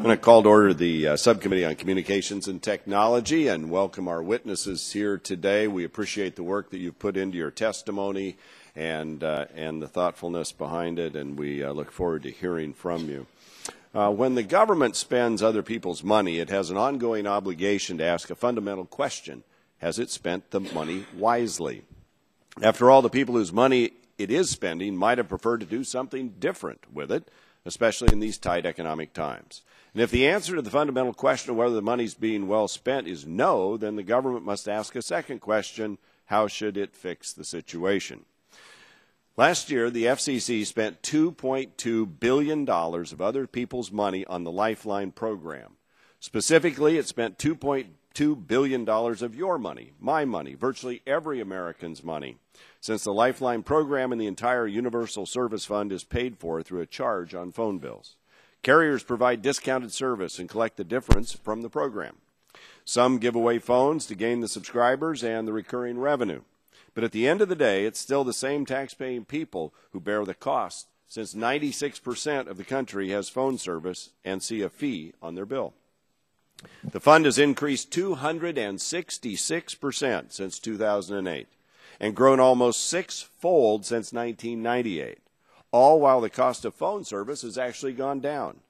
going to call to order the Subcommittee on Communications and Technology and welcome our witnesses here today. We appreciate the work that you've put into your testimony and the thoughtfulness behind it, and we look forward to hearing from you. When the government spends other people's money, it has an ongoing obligation to ask a fundamental question: has it spent the money wisely? After all, the people whose money it is spending might have preferred to do something different with it, especially in these tight economic times. And if the answer to the fundamental question of whether the money is being well spent is no, then the government must ask a second question: how should it fix the situation? Last year, the FCC spent $2.2 billion of other people's money on the Lifeline program. Specifically, it spent $2.2 billion of your money, my money, virtually every American's money, since the Lifeline program and the entire Universal Service Fund is paid for through a charge on phone bills. Carriers provide discounted service and collect the difference from the program. Some give away phones to gain the subscribers and the recurring revenue. But at the end of the day, it's still the same tax-paying people who bear the cost, since 96% of the country has phone service and see a fee on their bill. The fund has increased 266% since 2008 and grown almost six-fold since 1998. All while the cost of phone service has actually gone down.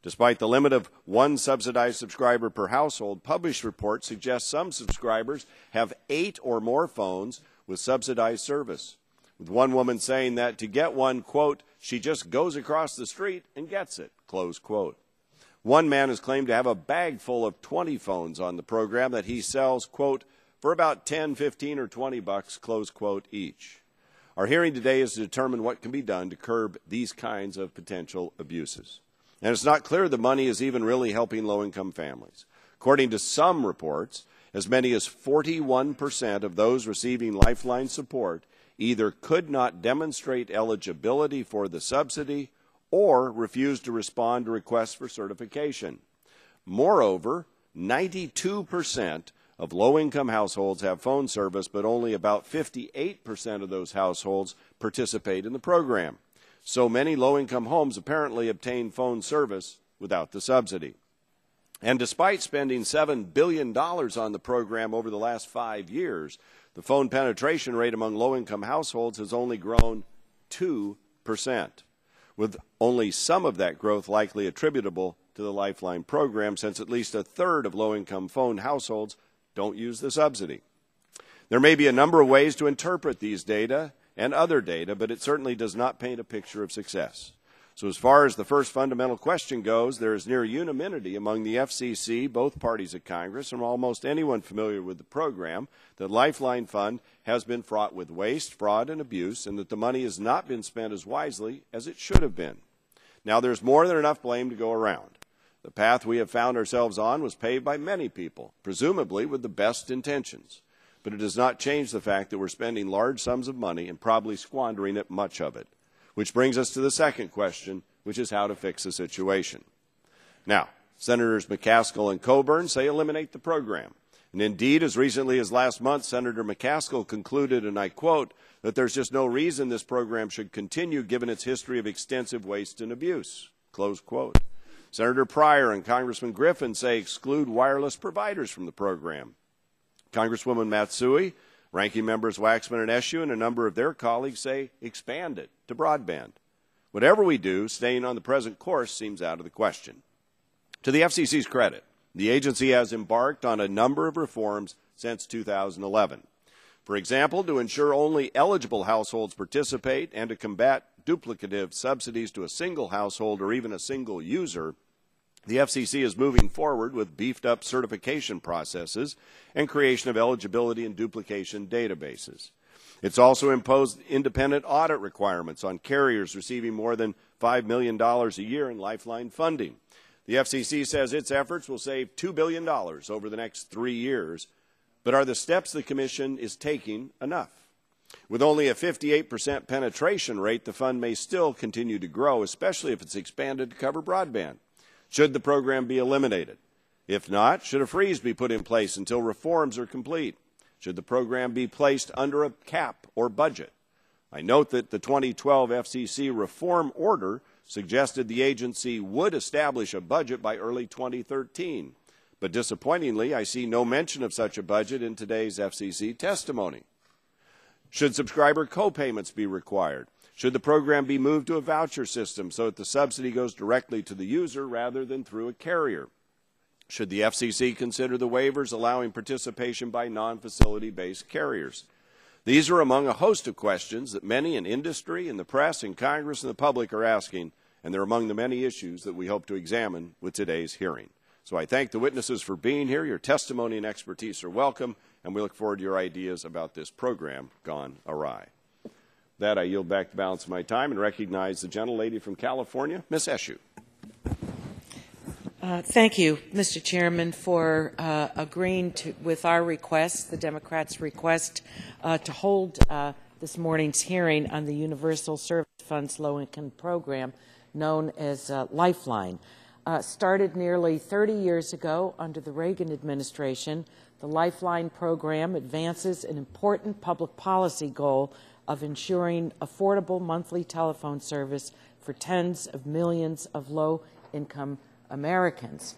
Despite the limit of one subsidized subscriber per household, published reports suggest some subscribers have 8 or more phones with subsidized service, with one woman saying that to get one, quote, she just goes across the street and gets it, close quote. One man has claimed to have a bag full of 20 phones on the program that he sells, quote, for about 10, 15, or 20 bucks, close quote, each. Our hearing today is to determine what can be done to curb these kinds of potential abuses. And it's not clear the money is even really helping low-income families. According to some reports, as many as 41% of those receiving Lifeline support either could not demonstrate eligibility for the subsidy or refused to respond to requests for certification. Moreover, 92% of low-income households have phone service, but only about 58% of those households participate in the program. So many low-income homes apparently obtain phone service without the subsidy. And despite spending $7 billion on the program over the last 5 years, the phone penetration rate among low-income households has only grown 2%, with only some of that growth likely attributable to the Lifeline program, since at least a third of low-income phone households don't use the subsidy. There may be a number of ways to interpret these data and other data, but it certainly does not paint a picture of success. So as far as the first fundamental question goes, there is near unanimity among the FCC, both parties of Congress, and almost anyone familiar with the program, that Lifeline Fund has been fraught with waste, fraud, and abuse, and that the money has not been spent as wisely as it should have been. Now, there's more than enough blame to go around. The path we have found ourselves on was paved by many people, presumably with the best intentions. But it does not change the fact that we're spending large sums of money and probably squandering it, much of it. Which brings us to the second question, which is how to fix the situation. Now, Senators McCaskill and Coburn say eliminate the program. And indeed, as recently as last month, Senator McCaskill concluded, and I quote, that there's just no reason this program should continue given its history of extensive waste and abuse, close quote. Senator Pryor and Congressman Griffin say exclude wireless providers from the program. Congresswoman Matsui, ranking members Waxman and Eshoo, and a number of their colleagues say expand it to broadband. Whatever we do, staying on the present course seems out of the question. To the FCC's credit, the agency has embarked on a number of reforms since 2011. For example, to ensure only eligible households participate and to combat duplicative subsidies to a single household or even a single user, the FCC is moving forward with beefed-up certification processes and creation of eligibility and duplication databases. It's also imposed independent audit requirements on carriers receiving more than $5 million a year in Lifeline funding. The FCC says its efforts will save $2 billion over the next 3 years, but are the steps the Commission is taking enough? With only a 58% penetration rate, the fund may still continue to grow, especially if it's expanded to cover broadband. Should the program be eliminated? If not, should a freeze be put in place until reforms are complete? Should the program be placed under a cap or budget? I note that the 2012 FCC reform order suggested the agency would establish a budget by early 2013. But disappointingly, I see no mention of such a budget in today's FCC testimony. Should subscriber co-payments be required? Should the program be moved to a voucher system so that the subsidy goes directly to the user rather than through a carrier? Should the FCC consider the waivers allowing participation by non-facility-based carriers? These are among a host of questions that many in industry, in the press, in Congress, and the public are asking, and they're among the many issues that we hope to examine with today's hearing. So I thank the witnesses for being here. Your testimony and expertise are welcome, and we look forward to your ideas about this program gone awry. With that, I yield back the balance of my time and recognize the gentlelady from California, Ms. Eshoo. Thank you, Mr. Chairman, for agreeing with our request, the Democrats' request, to hold this morning's hearing on the Universal Service Fund's low-income program known as Lifeline. Started nearly 30 years ago under the Reagan administration, the Lifeline program advances an important public policy goal of ensuring affordable monthly telephone service for tens of millions of low-income Americans.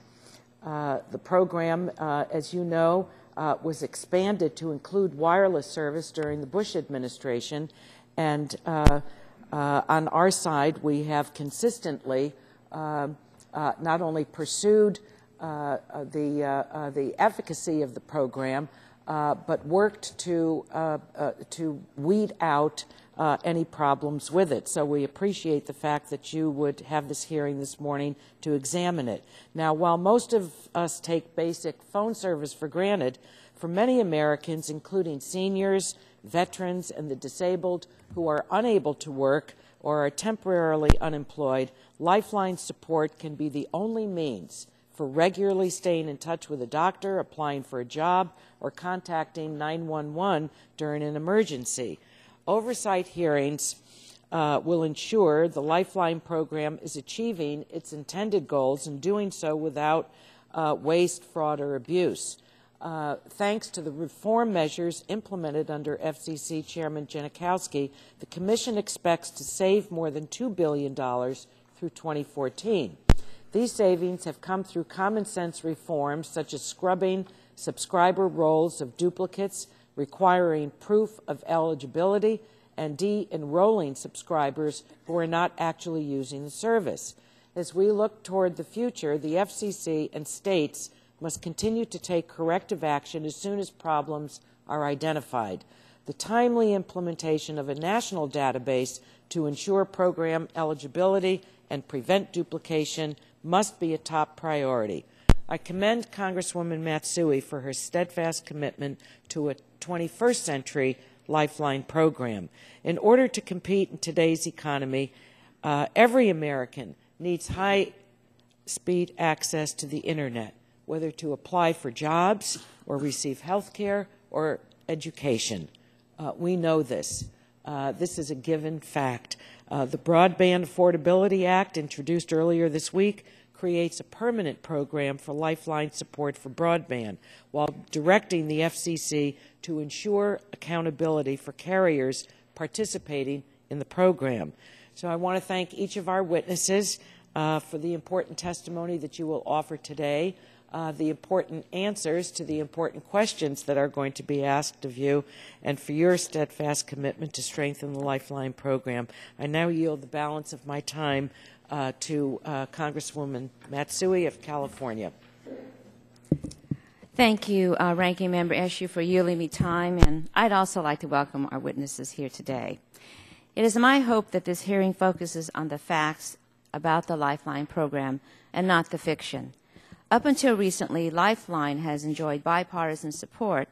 The program, as you know, was expanded to include wireless service during the Bush administration, and on our side we have consistently not only pursued the efficacy of the program, but worked to weed out any problems with it. So we appreciate the fact that you would have this hearing this morning to examine it. Now, while most of us take basic phone service for granted, for many Americans, including seniors, veterans, and the disabled who are unable to work or are temporarily unemployed, Lifeline support can be the only means for regularly staying in touch with a doctor, applying for a job, or contacting 911 during an emergency. Oversight hearings will ensure the Lifeline program is achieving its intended goals and doing so without waste, fraud, or abuse. Thanks to the reform measures implemented under FCC Chairman Janikowski, the Commission expects to save more than $2 billion through 2014. These savings have come through common-sense reforms such as scrubbing subscriber rolls of duplicates, requiring proof of eligibility, and de-enrolling subscribers who are not actually using the service. As we look toward the future, the FCC and states must continue to take corrective action as soon as problems are identified. The timely implementation of a national database to ensure program eligibility and prevent duplication must be a top priority. I commend Congresswoman Matsui for her steadfast commitment to a 21st century Lifeline program. In order to compete in today's economy, every American needs high-speed access to the Internet, whether to apply for jobs or receive health care or education. We know this. This is a given fact. The Broadband Affordability Act, introduced earlier this week, creates a permanent program for Lifeline support for broadband, while directing the FCC to ensure accountability for carriers participating in the program. So I want to thank each of our witnesses for the important testimony that you will offer today, the important answers to the important questions that are going to be asked of you, and for your steadfast commitment to strengthen the Lifeline program. I now yield the balance of my time to Congresswoman Matsui of California. Thank you, Ranking Member Eshoo, for yielding me time, and I'd also like to welcome our witnesses here today. It is my hope that this hearing focuses on the facts about the Lifeline program and not the fiction. Up until recently, Lifeline has enjoyed bipartisan support.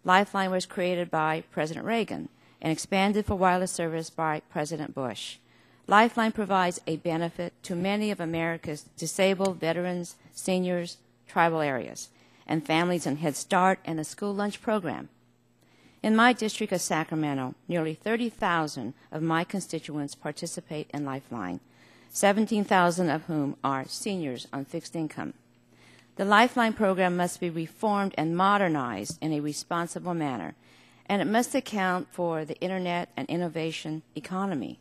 Lifeline was created by President Reagan and expanded for wireless service by President Bush. Lifeline provides a benefit to many of America's disabled veterans, seniors, tribal areas, and families in Head Start and the school lunch program. In my district of Sacramento, nearly 30,000 of my constituents participate in Lifeline, 17,000 of whom are seniors on fixed income. The Lifeline program must be reformed and modernized in a responsible manner, and it must account for the Internet and innovation economy.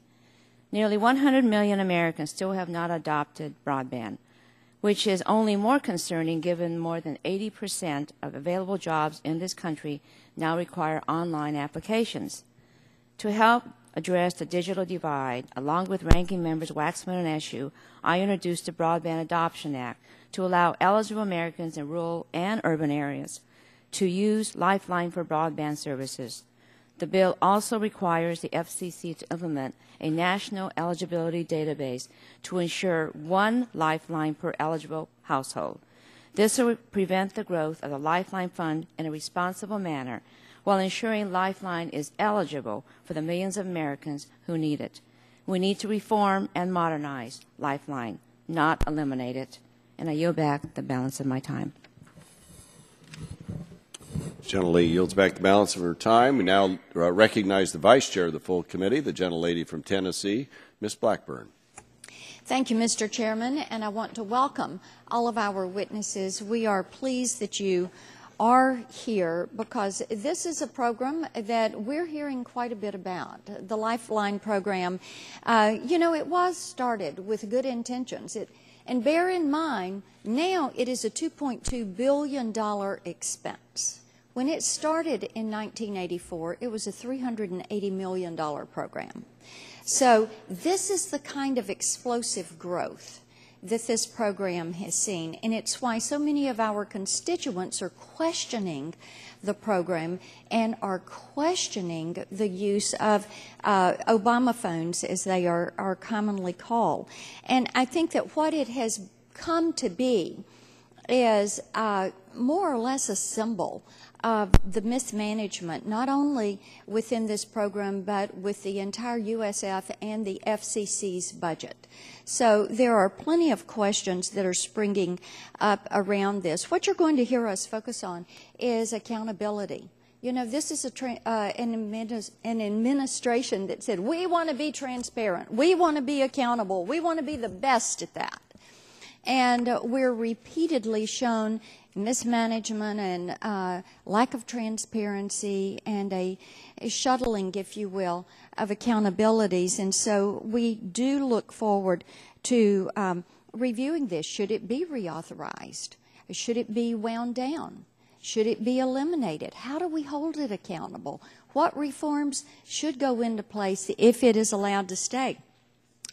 Nearly 100 million Americans still have not adopted broadband, which is only more concerning given more than 80% of available jobs in this country now require online applications. To help address the digital divide, along with Ranking Members Waxman and Eshoo, I introduced the Broadband Adoption Act to allow eligible Americans in rural and urban areas to use Lifeline for broadband services. The bill also requires the FCC to implement a national eligibility database to ensure one Lifeline per eligible household. This will prevent the growth of the Lifeline Fund in a responsible manner while ensuring Lifeline is eligible for the millions of Americans who need it. We need to reform and modernize Lifeline, not eliminate it. And I yield back the balance of my time. Gentlelady yields back the balance of her time. We now recognize the Vice Chair of the full committee, the gentlelady from Tennessee, Ms. Blackburn. Thank you, Mr. Chairman, and I want to welcome all of our witnesses. We are pleased that you are here because this is a program that we're hearing quite a bit about. The Lifeline program, it was started with good intentions. And bear in mind, now it is a $2.2 billion expense. When it started in 1984, it was a $380 million program. So this is the kind of explosive growth that this program has seen, and it's why so many of our constituents are questioning the program and are questioning the use of Obama phones, as they are commonly called. And I think that what it has come to be is more or less a symbol of the mismanagement, not only within this program, but with the entire USF and the FCC's budget. So there are plenty of questions that are springing up around this. What you're going to hear us focus on is accountability. You know, this is an administration that said, we want to be transparent, we want to be accountable, we want to be the best at that. And we're repeatedly shown mismanagement and lack of transparency and a shuttling, if you will, of accountabilities. And so we do look forward to reviewing this. Should it be reauthorized? Should it be wound down? Should it be eliminated? How do we hold it accountable? What reforms should go into place if it is allowed to stay?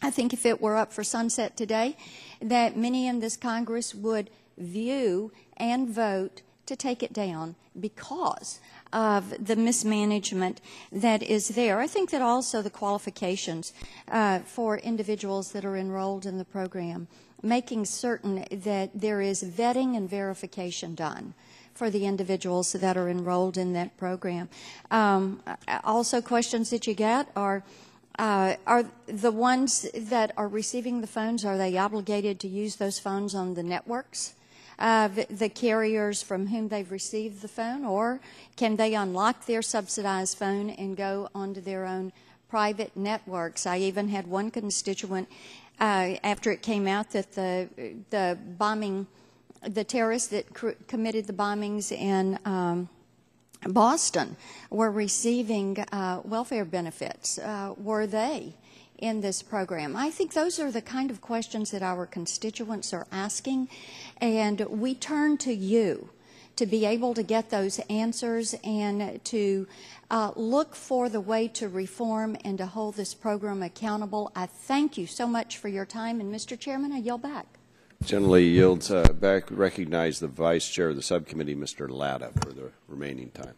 I think if it were up for sunset today, that many in this Congress would view and vote to take it down because of the mismanagement that is there. I think that also the qualifications for individuals that are enrolled in the program, making certain that there is vetting and verification done for the individuals that are enrolled in that program. Also, questions that you get are the ones that are receiving the phones, are they obligated to use those phones on the networks of the carriers from whom they've received the phone, or can they unlock their subsidized phone and go onto their own private networks? I even had one constituent, after it came out that the terrorists that committed the bombings in Boston were receiving welfare benefits. Were they in this program? I think those are the kind of questions that our constituents are asking, and we turn to you to be able to get those answers and to look for the way to reform and to hold this program accountable. I thank you so much for your time, and Mr. Chairman, I yield back. Generally yields back. Recognize the Vice Chair of the subcommittee, Mr. Latta, for the remaining time.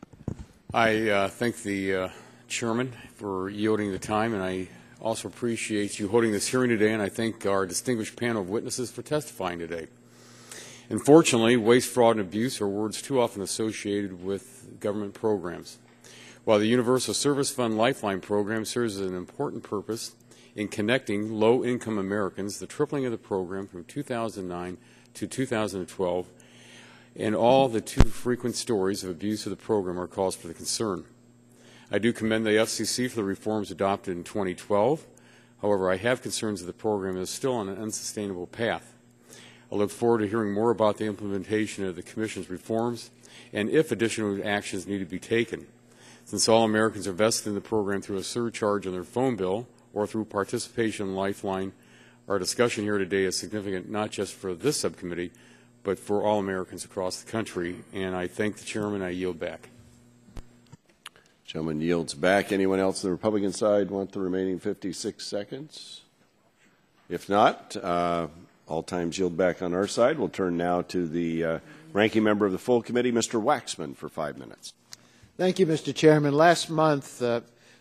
I thank the Chairman for yielding the time, and I also appreciate you holding this hearing today, and I thank our distinguished panel of witnesses for testifying today. Unfortunately, waste, fraud, and abuse are words too often associated with government programs. While the Universal Service Fund Lifeline program serves an important purpose in connecting low-income Americans, the tripling of the program from 2009 to 2012, and all the too frequent stories of abuse of the program are cause for the concern. I do commend the FCC for the reforms adopted in 2012. However, I have concerns that the program is still on an unsustainable path. I look forward to hearing more about the implementation of the Commission's reforms and if additional actions need to be taken. Since all Americans are vested in the program through a surcharge on their phone bill or through participation in Lifeline. Our discussion here today is significant not just for this subcommittee, but for all Americans across the country. And I thank the chairman. I yield back. Gentleman yields back. Anyone else on the Republican side want the remaining 56 seconds? If not, all times yield back on our side. We'll turn now to the ranking member of the full committee, Mr. Waxman, for 5 minutes. Thank you, Mr. Chairman. Last month,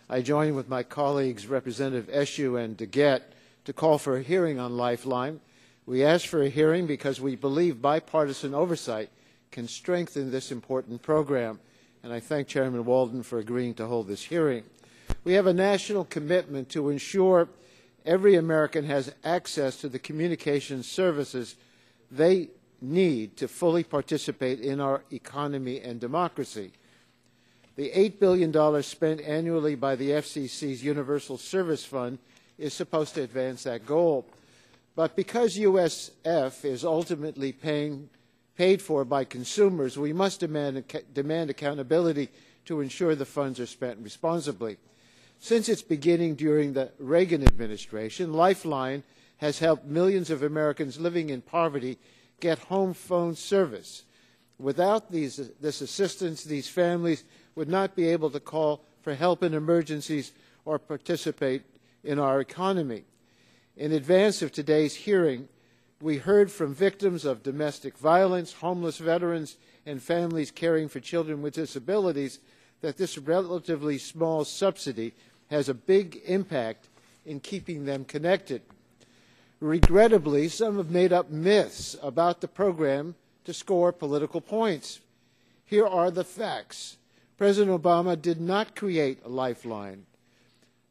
I joined with my colleagues, Representative Eshoo and DeGette, to call for a hearing on Lifeline. We asked for a hearing because we believe bipartisan oversight can strengthen this important program, and I thank Chairman Walden for agreeing to hold this hearing. We have a national commitment to ensure every American has access to the communications services they need to fully participate in our economy and democracy. The $8 billion spent annually by the FCC's Universal Service Fund is supposed to advance that goal. But because USF is ultimately paid for by consumers, we must demand accountability to ensure the funds are spent responsibly. Since its beginning during the Reagan administration, Lifeline has helped millions of Americans living in poverty get home phone service. Without this assistance, these families would not be able to call for help in emergencies or participate in our economy. In advance of today's hearing, we heard from victims of domestic violence, homeless veterans, and families caring for children with disabilities that this relatively small subsidy has a big impact in keeping them connected. Regrettably, some have made up myths about the program to score political points. Here are the facts. President Obama did not create a Lifeline.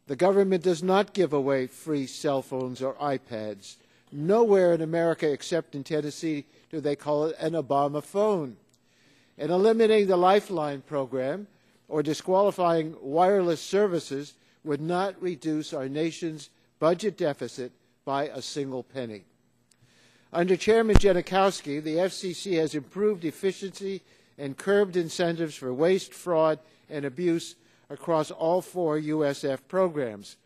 The government does not give away free cell phones or iPads. Nowhere in America except in Tennessee do they call it an Obama phone. And eliminating the Lifeline program or disqualifying wireless services would not reduce our nation's budget deficit by a single penny. Under Chairman Janikowski, the FCC has improved efficiency and curbed incentives for waste, fraud, and abuse across all 4 USF programs.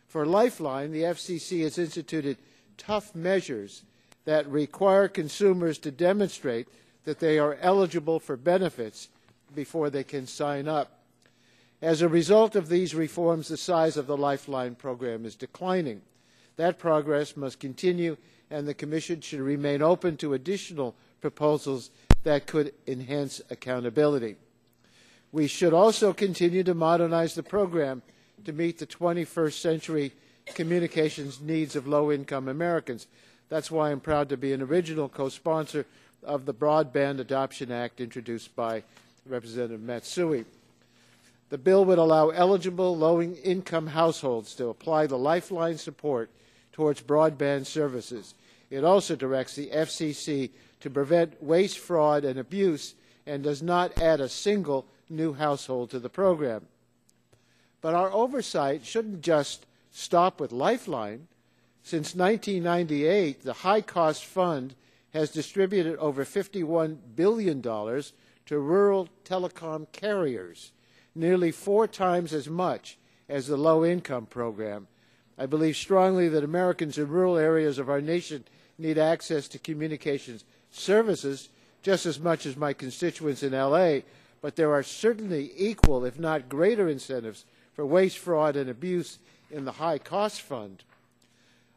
For Lifeline, the FCC has instituted tough measures that require consumers to demonstrate that they are eligible for benefits before they can sign up. As a result of these reforms, the size of the Lifeline program is declining. That progress must continue, and the Commission should remain open to additional proposals that could enhance accountability. We should also continue to modernize the program to meet the 21st century communications needs of low-income Americans. That's why I'm proud to be an original co-sponsor of the Broadband Adoption Act introduced by Representative Matsui. The bill would allow eligible low-income households to apply the Lifeline support towards broadband services. It also directs the FCC to prevent waste, fraud, and abuse and does not add a single new household to the program. But our oversight shouldn't just stop with Lifeline. Since 1998, the High Cost Fund has distributed over $51 billion to rural telecom carriers, nearly 4 times as much as the low-income program. I believe strongly that Americans in rural areas of our nation need access to communications services just as much as my constituents in L.A., but there are certainly equal, if not greater, incentives for waste, fraud, and abuse in the High Cost Fund.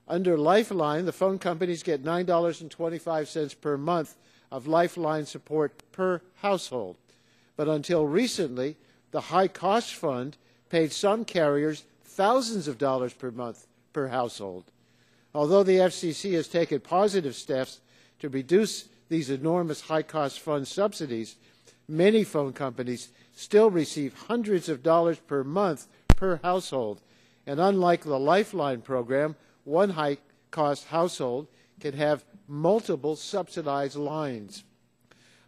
Under Lifeline, the phone companies get $9.25 per month of Lifeline support per household. But until recently, the High Cost Fund paid some carriers thousands of dollars per month per household. Although the FCC has taken positive steps to reduce these enormous High Cost Fund subsidies, many phone companies still receive hundreds of dollars per month per household. And unlike the Lifeline program, one high-cost household can have multiple subsidized lines.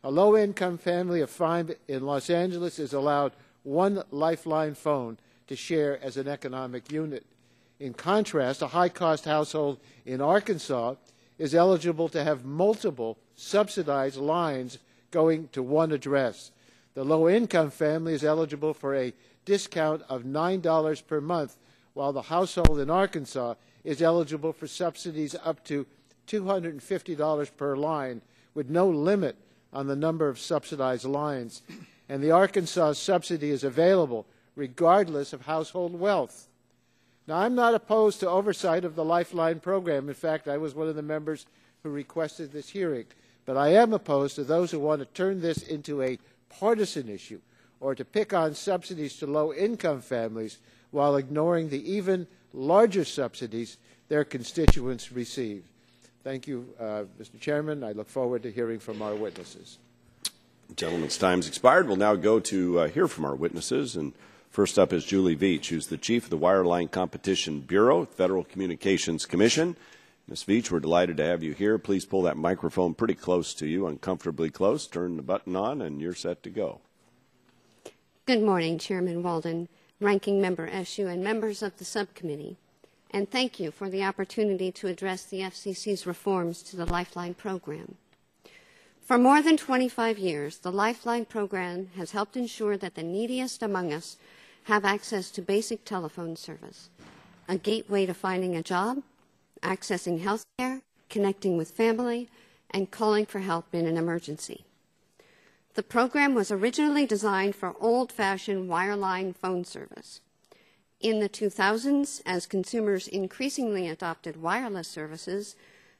A low-income family of 5 in Los Angeles is allowed one Lifeline phone to share as an economic unit. In contrast, a high-cost household in Arkansas is eligible to have multiple subsidized lines going to one address. The low-income family is eligible for a discount of $9 per month, while the household in Arkansas is eligible for subsidies up to $250 per line, with no limit on the number of subsidized lines. And the Arkansas subsidy is available regardless of household wealth. Now, I'm not opposed to oversight of the Lifeline program. In fact, I was one of the members who requested this hearing. But I am opposed to those who want to turn this into a partisan issue or to pick on subsidies to low-income families while ignoring the even larger subsidies their constituents receive. Thank you, Mr. Chairman. I look forward to hearing from our witnesses. Gentleman's time's expired. We'll now go to hear from our witnesses. And first up is Julie Veach, who's the chief of the Wireline Competition Bureau, Federal Communications Commission. Ms. Veach, we're delighted to have you here. Please pull that microphone pretty close to you, uncomfortably close. Turn the button on, and you're set to go. Good morning, Chairman Walden, Ranking Member Eshoo, and members of the subcommittee. And thank you for the opportunity to address the FCC's reforms to the Lifeline program. For more than 25 years, the Lifeline program has helped ensure that the neediest among us have access to basic telephone service, a gateway to finding a job, accessing health care, connecting with family, and calling for help in an emergency. The program was originally designed for old-fashioned wireline phone service. In the 2000s, as consumers increasingly adopted wireless services,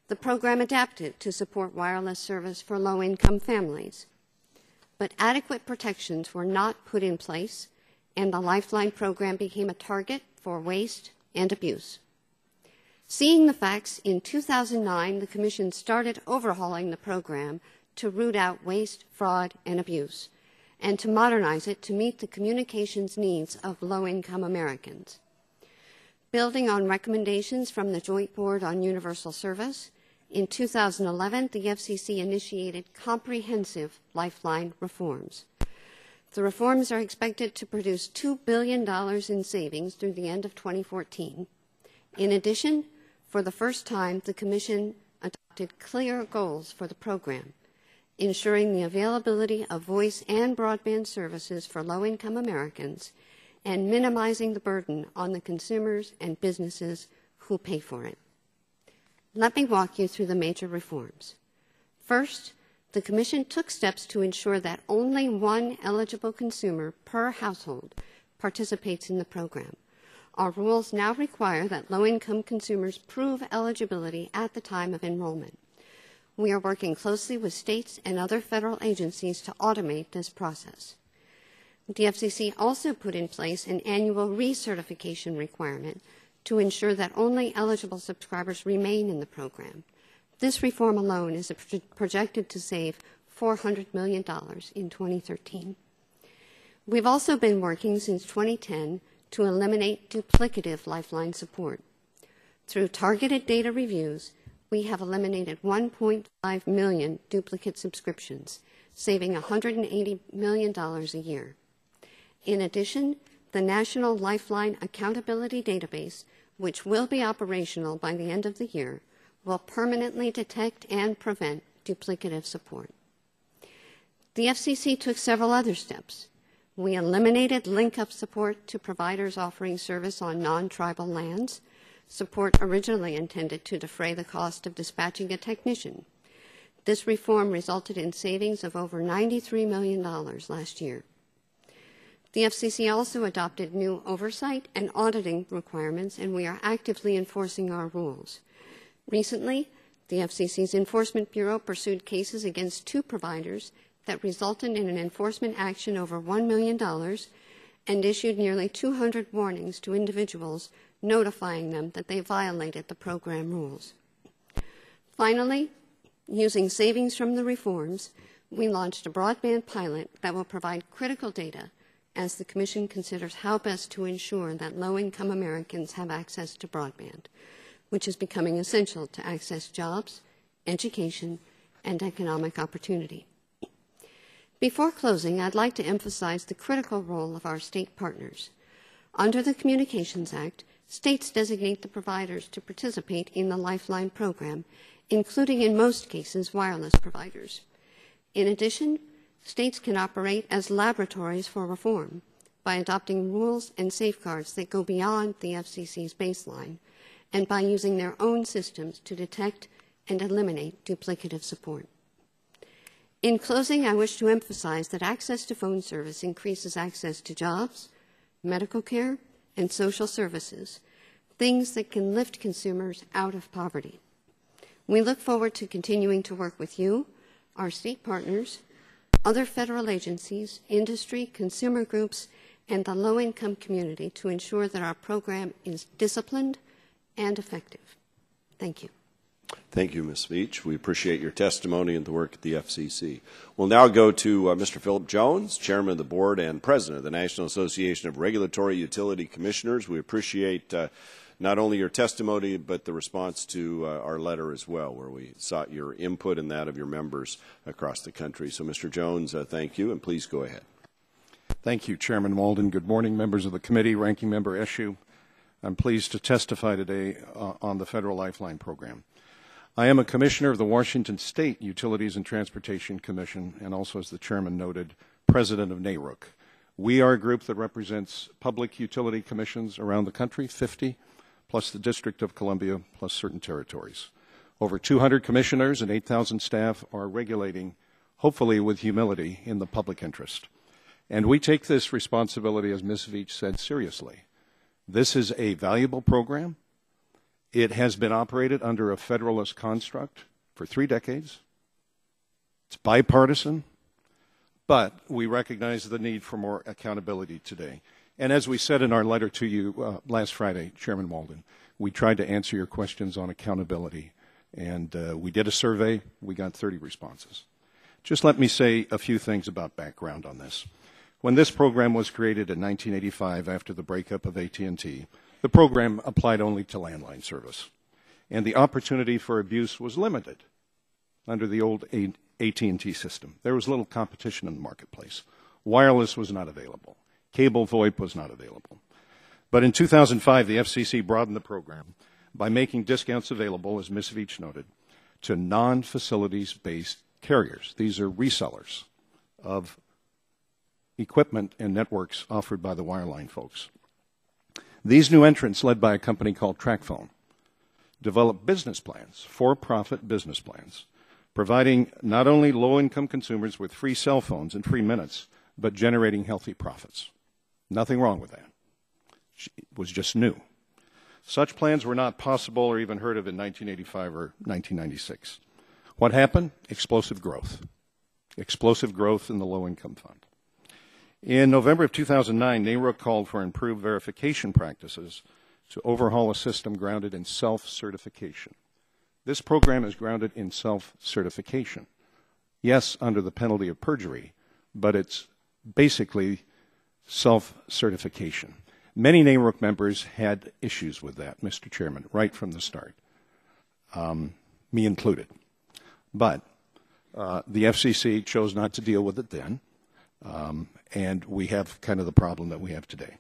the program adapted to support wireless service for low-income families. But adequate protections were not put in place, and the Lifeline program became a target for waste and abuse. Seeing the facts, in 2009, the Commission started overhauling the program to root out waste, fraud, and abuse, and to modernize it to meet the communications needs of low-income Americans. Building on recommendations from the Joint Board on Universal Service, in 2011, the FCC initiated comprehensive Lifeline reforms. The reforms are expected to produce $2 billion in savings through the end of 2014. In addition, for the first time, the Commission adopted clear goals for the program, ensuring the availability of voice and broadband services for low-income Americans and minimizing the burden on the consumers and businesses who pay for it. Let me walk you through the major reforms. First, the Commission took steps to ensure that only one eligible consumer per household participates in the program. Our rules now require that low-income consumers prove eligibility at the time of enrollment. We are working closely with states and other federal agencies to automate this process. The FCC also put in place an annual recertification requirement to ensure that only eligible subscribers remain in the program. This reform alone is projected to save $400 million in 2013. We've also been working since 2010 to eliminate duplicative Lifeline support. Through targeted data reviews, we have eliminated 1.5 million duplicate subscriptions, saving $180 million a year. In addition, the National Lifeline Accountability Database, which will be operational by the end of the year, will permanently detect and prevent duplicative support. The FCC took several other steps. We eliminated link-up support to providers offering service on non-tribal lands, support originally intended to defray the cost of dispatching a technician. This reform resulted in savings of over $93 million last year. The FCC also adopted new oversight and auditing requirements, and we are actively enforcing our rules. Recently, the FCC's Enforcement Bureau pursued cases against 2 providers that resulted in an enforcement action over $1 million and issued nearly 200 warnings to individuals, notifying them that they violated the program rules. Finally, using savings from the reforms, we launched a broadband pilot that will provide critical data as the Commission considers how best to ensure that low-income Americans have access to broadband, which is becoming essential to access jobs, education, and economic opportunity. Before closing, I'd like to emphasize the critical role of our state partners. Under the Communications Act, states designate the providers to participate in the Lifeline program, including in most cases wireless providers. In addition, states can operate as laboratories for reform by adopting rules and safeguards that go beyond the FCC's baseline and by using their own systems to detect and eliminate duplicative support. In closing, I wish to emphasize that access to phone service increases access to jobs, medical care, and social services, things that can lift consumers out of poverty. We look forward to continuing to work with you, our state partners, other federal agencies, industry, consumer groups, and the low-income community to ensure that our program is disciplined and effective. Thank you. Thank you, Ms. Veach. We appreciate your testimony and the work at the FCC. We'll now go to Mr. Philip Jones, Chairman of the Board and President of the National Association of Regulatory Utility Commissioners. We appreciate not only your testimony, but the response to our letter as well, where we sought your input and that of your members across the country. So, Mr. Jones, thank you, and please go ahead. Thank you, Chairman Walden. Good morning, members of the committee, Ranking Member Eshoo. I'm pleased to testify today on the Federal Lifeline program. I am a commissioner of the Washington State Utilities and Transportation Commission, and also, as the chairman noted, president of NARUC. We are a group that represents public utility commissions around the country, 50, plus the District of Columbia, plus certain territories. Over 200 commissioners and 8,000 staff are regulating, hopefully with humility, in the public interest. And we take this responsibility, as Ms. Veach said, seriously. This is a valuable program. It has been operated under a federalist construct for 3 decades. It's bipartisan, but we recognize the need for more accountability today. And as we said in our letter to you last Friday, Chairman Walden, we tried to answer your questions on accountability. And we did a survey. We got 30 responses. Just let me say a few things about background on this. When this program was created in 1985 after the breakup of AT&T, the program applied only to landline service, and the opportunity for abuse was limited under the old AT&T system. There was little competition in the marketplace. Wireless was not available. Cable VoIP was not available. But in 2005, the FCC broadened the program by making discounts available, as Ms. Veach noted, to non-facilities-based carriers. These are resellers of equipment and networks offered by the wireline folks. These new entrants, led by a company called TracFone, developed business plans, for-profit business plans, providing not only low-income consumers with free cell phones and free minutes, but generating healthy profits. Nothing wrong with that. It was just new. Such plans were not possible or even heard of in 1985 or 1996. What happened? Explosive growth. Explosive growth in the low-income fund. In November of 2009, NARUC called for improved verification practices to overhaul a system grounded in self-certification. This program is grounded in self-certification. Yes, under the penalty of perjury, but it's basically self-certification. Many NARUC members had issues with that, Mr. Chairman, right from the start, me included. But the FCC chose not to deal with it then. And we have kind of the problem that we have today.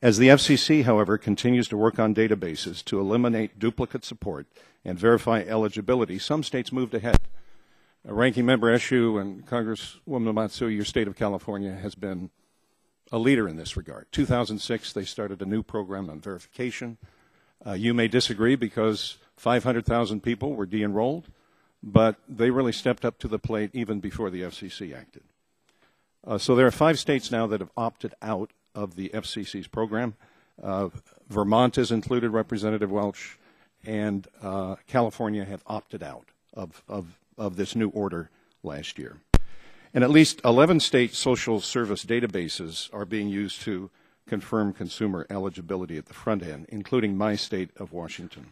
As the FCC, however, continues to work on databases to eliminate duplicate support and verify eligibility, some states moved ahead. Ranking Member Eshoo and Congresswoman Matsui, your state of California, has been a leader in this regard. 2006, they started a new program on verification. You may disagree because 500,000 people were de-enrolled, but they really stepped up to the plate even before the FCC acted. So there are 5 states now that have opted out of the FCC's program. Vermont is included, Representative Welch, and California have opted out of this new order last year. And at least 11 state social service databases are being used to confirm consumer eligibility at the front end, including my state of Washington.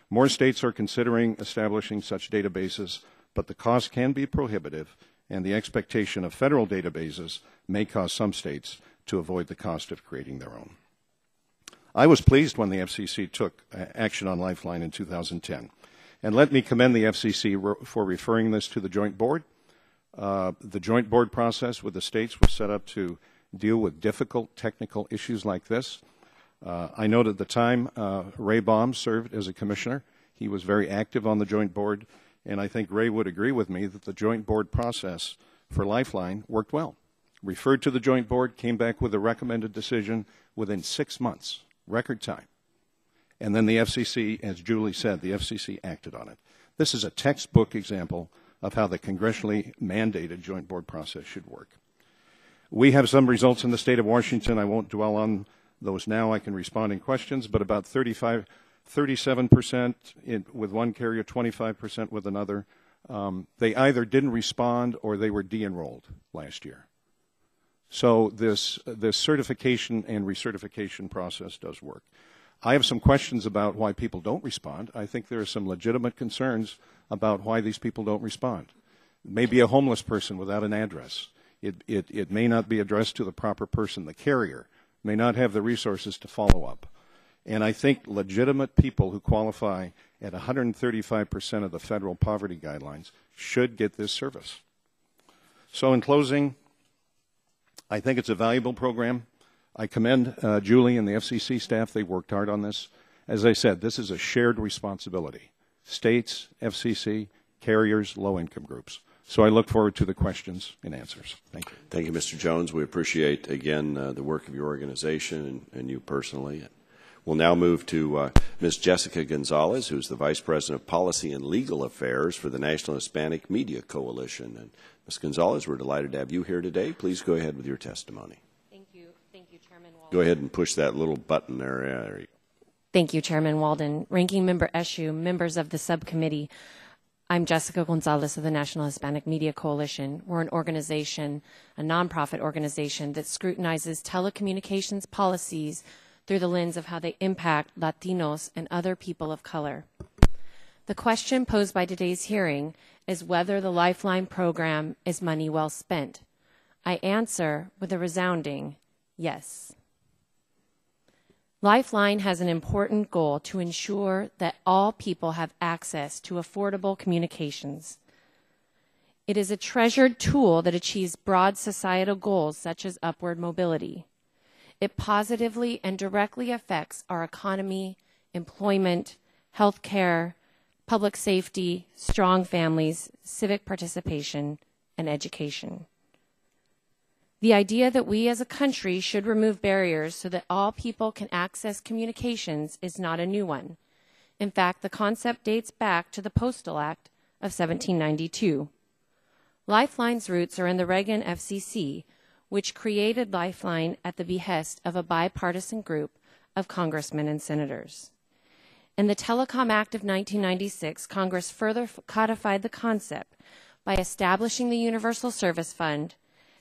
More states are considering establishing such databases, but the cost can be prohibitive, and the expectation of federal databases may cause some states to avoid the cost of creating their own. I was pleased when the FCC took action on Lifeline in 2010. And let me commend the FCC for referring this to the joint board. The joint board process with the states was set up to deal with difficult technical issues like this. I note at the time Ray Baum served as a commissioner. He was very active on the joint board, and I think Ray would agree with me that the joint board process for Lifeline worked well. referred to the Joint Board, came back with a recommended decision within 6 months, record time. And then the FCC, as Julie said, the FCC acted on it. This is a textbook example of how the congressionally mandated Joint Board process should work. We have some results in the state of Washington. I won't dwell on those now. I can respond in questions, but about 37% with one carrier, 25% with another. They either didn't respond or they were de-enrolled last year. So this certification and recertification process does work. I have some questions about why people don't respond. I think there are some legitimate concerns about why these people don't respond. Maybe a homeless person without an address. It may not be addressed to the proper person. The carrier may not have the resources to follow up. And I think legitimate people who qualify at 135% of the federal poverty guidelines should get this service. So in closing, I think it's a valuable program. I commend Julie and the FCC staff. They worked hard on this. As I said, this is a shared responsibility. States, FCC, carriers, low-income groups. So I look forward to the questions and answers. Thank you. Thank you, Mr. Jones. We appreciate, again, the work of your organization and you personally. We'll now move to Ms. Jessica Gonzalez, who's the Vice President of Policy and Legal Affairs for the National Hispanic Media Coalition. And Ms. Gonzalez, we're delighted to have you here today. Please go ahead with your testimony. Thank you, Chairman Walden. Go ahead and push that little button there. There you go. Thank you, Chairman Walden. Ranking Member Eshoo, members of the subcommittee, I'm Jessica Gonzalez of the National Hispanic Media Coalition. We're an organization, a nonprofit organization that scrutinizes telecommunications policies through the lens of how they impact Latinos and other people of color. The question posed by today's hearing is whether the Lifeline program is money well spent. I answer with a resounding yes. Lifeline has an important goal to ensure that all people have access to affordable communications. It is a treasured tool that achieves broad societal goals such as upward mobility. It positively and directly affects our economy, employment, health care, public safety, strong families, civic participation, and education. The idea that we as a country should remove barriers so that all people can access communications is not a new one. In fact, the concept dates back to the Postal Act of 1792. Lifeline's roots are in the Reagan FCC, which created Lifeline at the behest of a bipartisan group of congressmen and senators. In the Telecom Act of 1996, Congress further codified the concept by establishing the Universal Service Fund,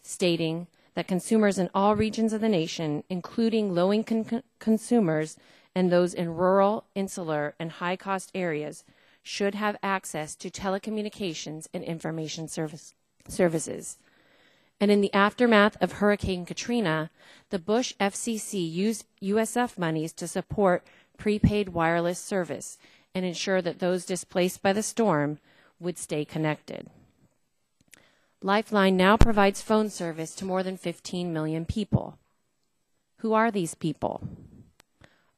stating that consumers in all regions of the nation, including low-income consumers and those in rural, insular, and high-cost areas, should have access to telecommunications and information services. And in the aftermath of Hurricane Katrina, the Bush FCC used USF monies to support prepaid wireless service and ensure that those displaced by the storm would stay connected. Lifeline now provides phone service to more than 15 million people. Who are these people?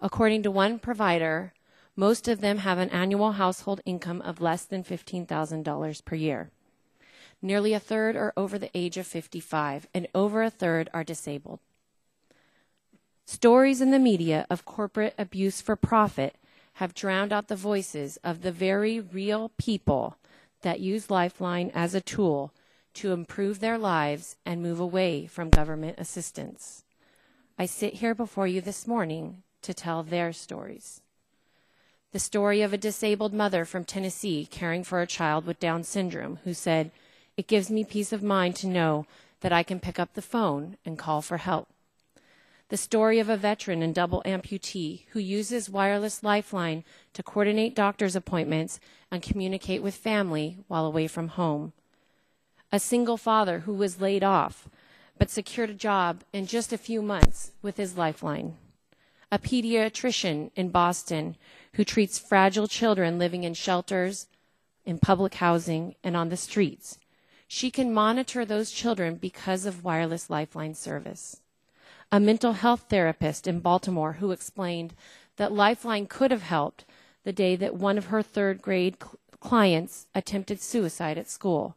According to one provider, most of them have an annual household income of less than $15,000 per year. Nearly a third are over the age of 55, and over a third are disabled. Stories in the media of corporate abuse for profit have drowned out the voices of the very real people that use Lifeline as a tool to improve their lives and move away from government assistance. I sit here before you this morning to tell their stories. The story of a disabled mother from Tennessee caring for a child with Down syndrome who said, "It gives me peace of mind to know that I can pick up the phone and call for help." The story of a veteran and double amputee who uses wireless Lifeline to coordinate doctor's appointments and communicate with family while away from home. A single father who was laid off but secured a job in just a few months with his Lifeline. A pediatrician in Boston who treats fragile children living in shelters, in public housing, and on the streets. She can monitor those children because of wireless Lifeline service. A mental health therapist in Baltimore who explained that Lifeline could have helped the day that one of her third grade clients attempted suicide at school.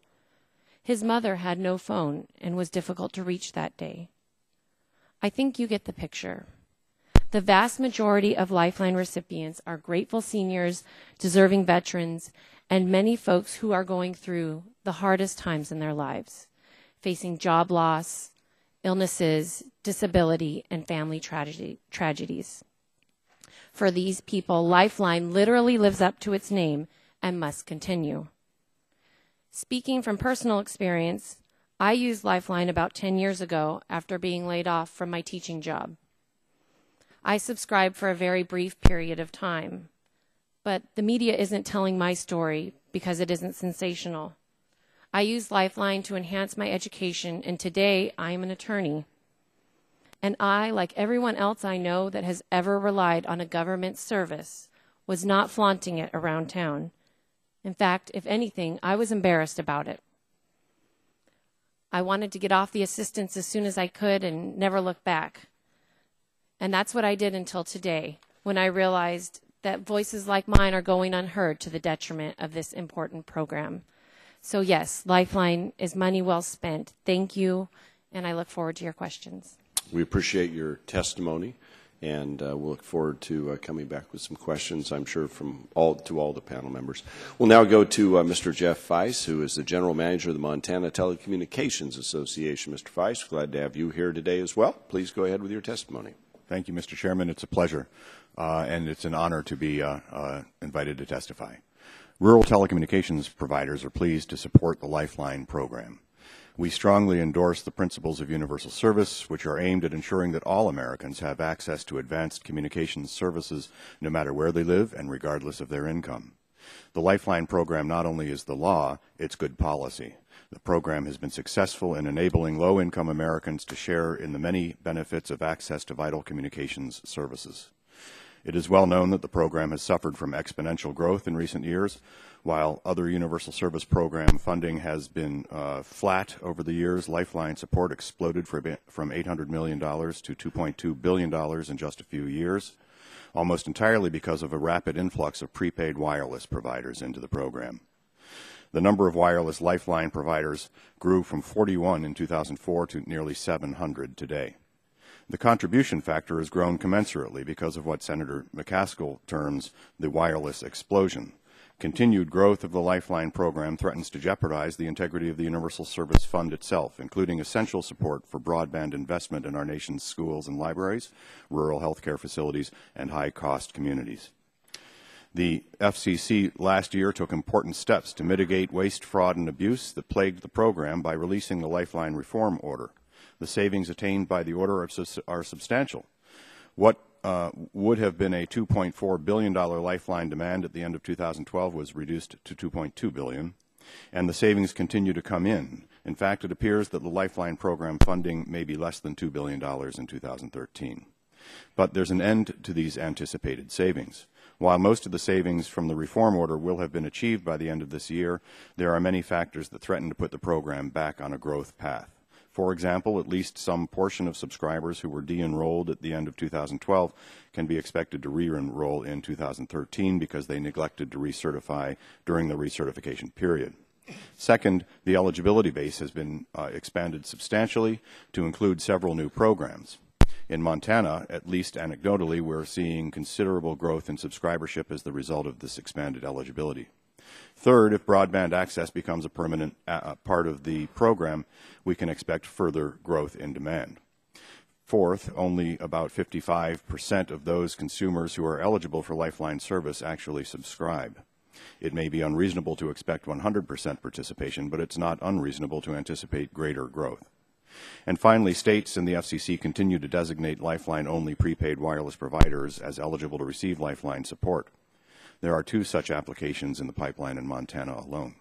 His mother had no phone and was difficult to reach that day. I think you get the picture. The vast majority of Lifeline recipients are grateful seniors, deserving veterans, and many folks who are going through the hardest times in their lives, facing job loss, illnesses, disability, and family tragedies. For these people, Lifeline literally lives up to its name and must continue. Speaking from personal experience, I used Lifeline about 10 years ago after being laid off from my teaching job. I subscribed for a very brief period of time, but the media isn't telling my story because it isn't sensational. I used Lifeline to enhance my education, and today I am an attorney. And I, like everyone else I know that has ever relied on a government service, was not flaunting it around town. In fact, if anything, I was embarrassed about it. I wanted to get off the assistance as soon as I could and never look back. And that's what I did until today, when I realized that voices like mine are going unheard to the detriment of this important program. So yes, Lifeline is money well spent. Thank you, and I look forward to your questions. We appreciate your testimony, and we'll look forward to coming back with some questions, I'm sure, from all the panel members. We'll now go to Mr. Jeff Weiss, who is the General Manager of the Montana Telecommunications Association. Mr. Weiss, glad to have you here today as well. Please go ahead with your testimony. Thank you, Mr. Chairman. It's a pleasure, and it's an honor to be invited to testify. Rural telecommunications providers are pleased to support the Lifeline program. We strongly endorse the principles of universal service, which are aimed at ensuring that all Americans have access to advanced communications services no matter where they live and regardless of their income. The Lifeline program not only is the law, it's good policy. The program has been successful in enabling low-income Americans to share in the many benefits of access to vital communications services. It is well known that the program has suffered from exponential growth in recent years. While other universal service program funding has been flat over the years, Lifeline support exploded from $800 million to $2.2 billion in just a few years, almost entirely because of a rapid influx of prepaid wireless providers into the program. The number of wireless Lifeline providers grew from 41 in 2004 to nearly 700 today. The contribution factor has grown commensurately because of what Senator McCaskill terms the wireless explosion. Continued growth of the Lifeline program threatens to jeopardize the integrity of the Universal Service Fund itself, including essential support for broadband investment in our nation's schools and libraries, rural health care facilities, and high-cost communities. The FCC last year took important steps to mitigate waste, fraud, and abuse that plagued the program by releasing the Lifeline Reform Order. The savings attained by the order are substantial. What would have been a $2.4 billion Lifeline demand at the end of 2012 was reduced to $2.2 billion, and the savings continue to come in. In fact, it appears that the Lifeline program funding may be less than $2 billion in 2013. But there's an end to these anticipated savings. While most of the savings from the reform order will have been achieved by the end of this year, there are many factors that threaten to put the program back on a growth path. For example, at least some portion of subscribers who were de-enrolled at the end of 2012 can be expected to re-enroll in 2013 because they neglected to recertify during the recertification period. Second, the eligibility base has been expanded substantially to include several new programs. In Montana, at least anecdotally, we're seeing considerable growth in subscribership as the result of this expanded eligibility. Third, if broadband access becomes a permanent part of the program, we can expect further growth in demand. Fourth, only about 55% of those consumers who are eligible for Lifeline service actually subscribe. It may be unreasonable to expect 100% participation, but it's not unreasonable to anticipate greater growth. And finally, states and the FCC continue to designate Lifeline-only prepaid wireless providers as eligible to receive Lifeline support. There are 2 such applications in the pipeline in Montana alone.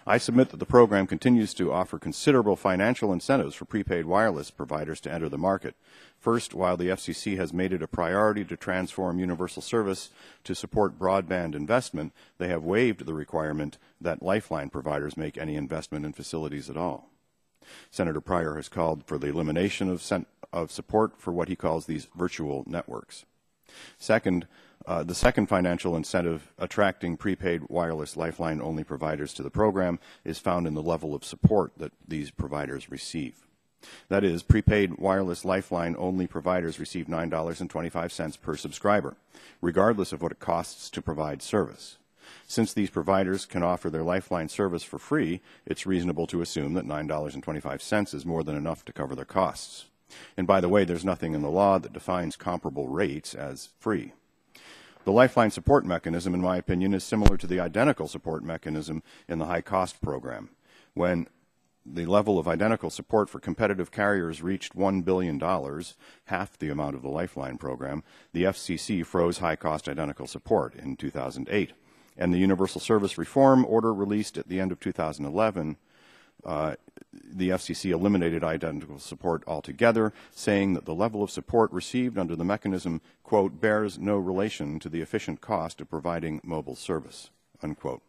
I submit that the program continues to offer considerable financial incentives for prepaid wireless providers to enter the market. First, while the FCC has made it a priority to transform universal service to support broadband investment, they have waived the requirement that Lifeline providers make any investment in facilities at all. Senator Pryor has called for the elimination of support for what he calls these virtual networks. Second, The second financial incentive attracting prepaid wireless Lifeline-only providers to the program is found in the level of support that these providers receive. That is, prepaid wireless Lifeline-only providers receive $9.25 per subscriber, regardless of what it costs to provide service. Since these providers can offer their Lifeline service for free, it's reasonable to assume that $9.25 is more than enough to cover their costs. And by the way, there's nothing in the law that defines comparable rates as free. The Lifeline support mechanism, in my opinion, is similar to the identical support mechanism in the high-cost program. When the level of identical support for competitive carriers reached $1 billion, half the amount of the Lifeline program, the FCC froze high-cost identical support in 2008. And the Universal Service Reform Order released at the end of 2011, the FCC eliminated identical support altogether, saying that the level of support received under the mechanism, quote, bears no relation to the efficient cost of providing mobile service, unquote.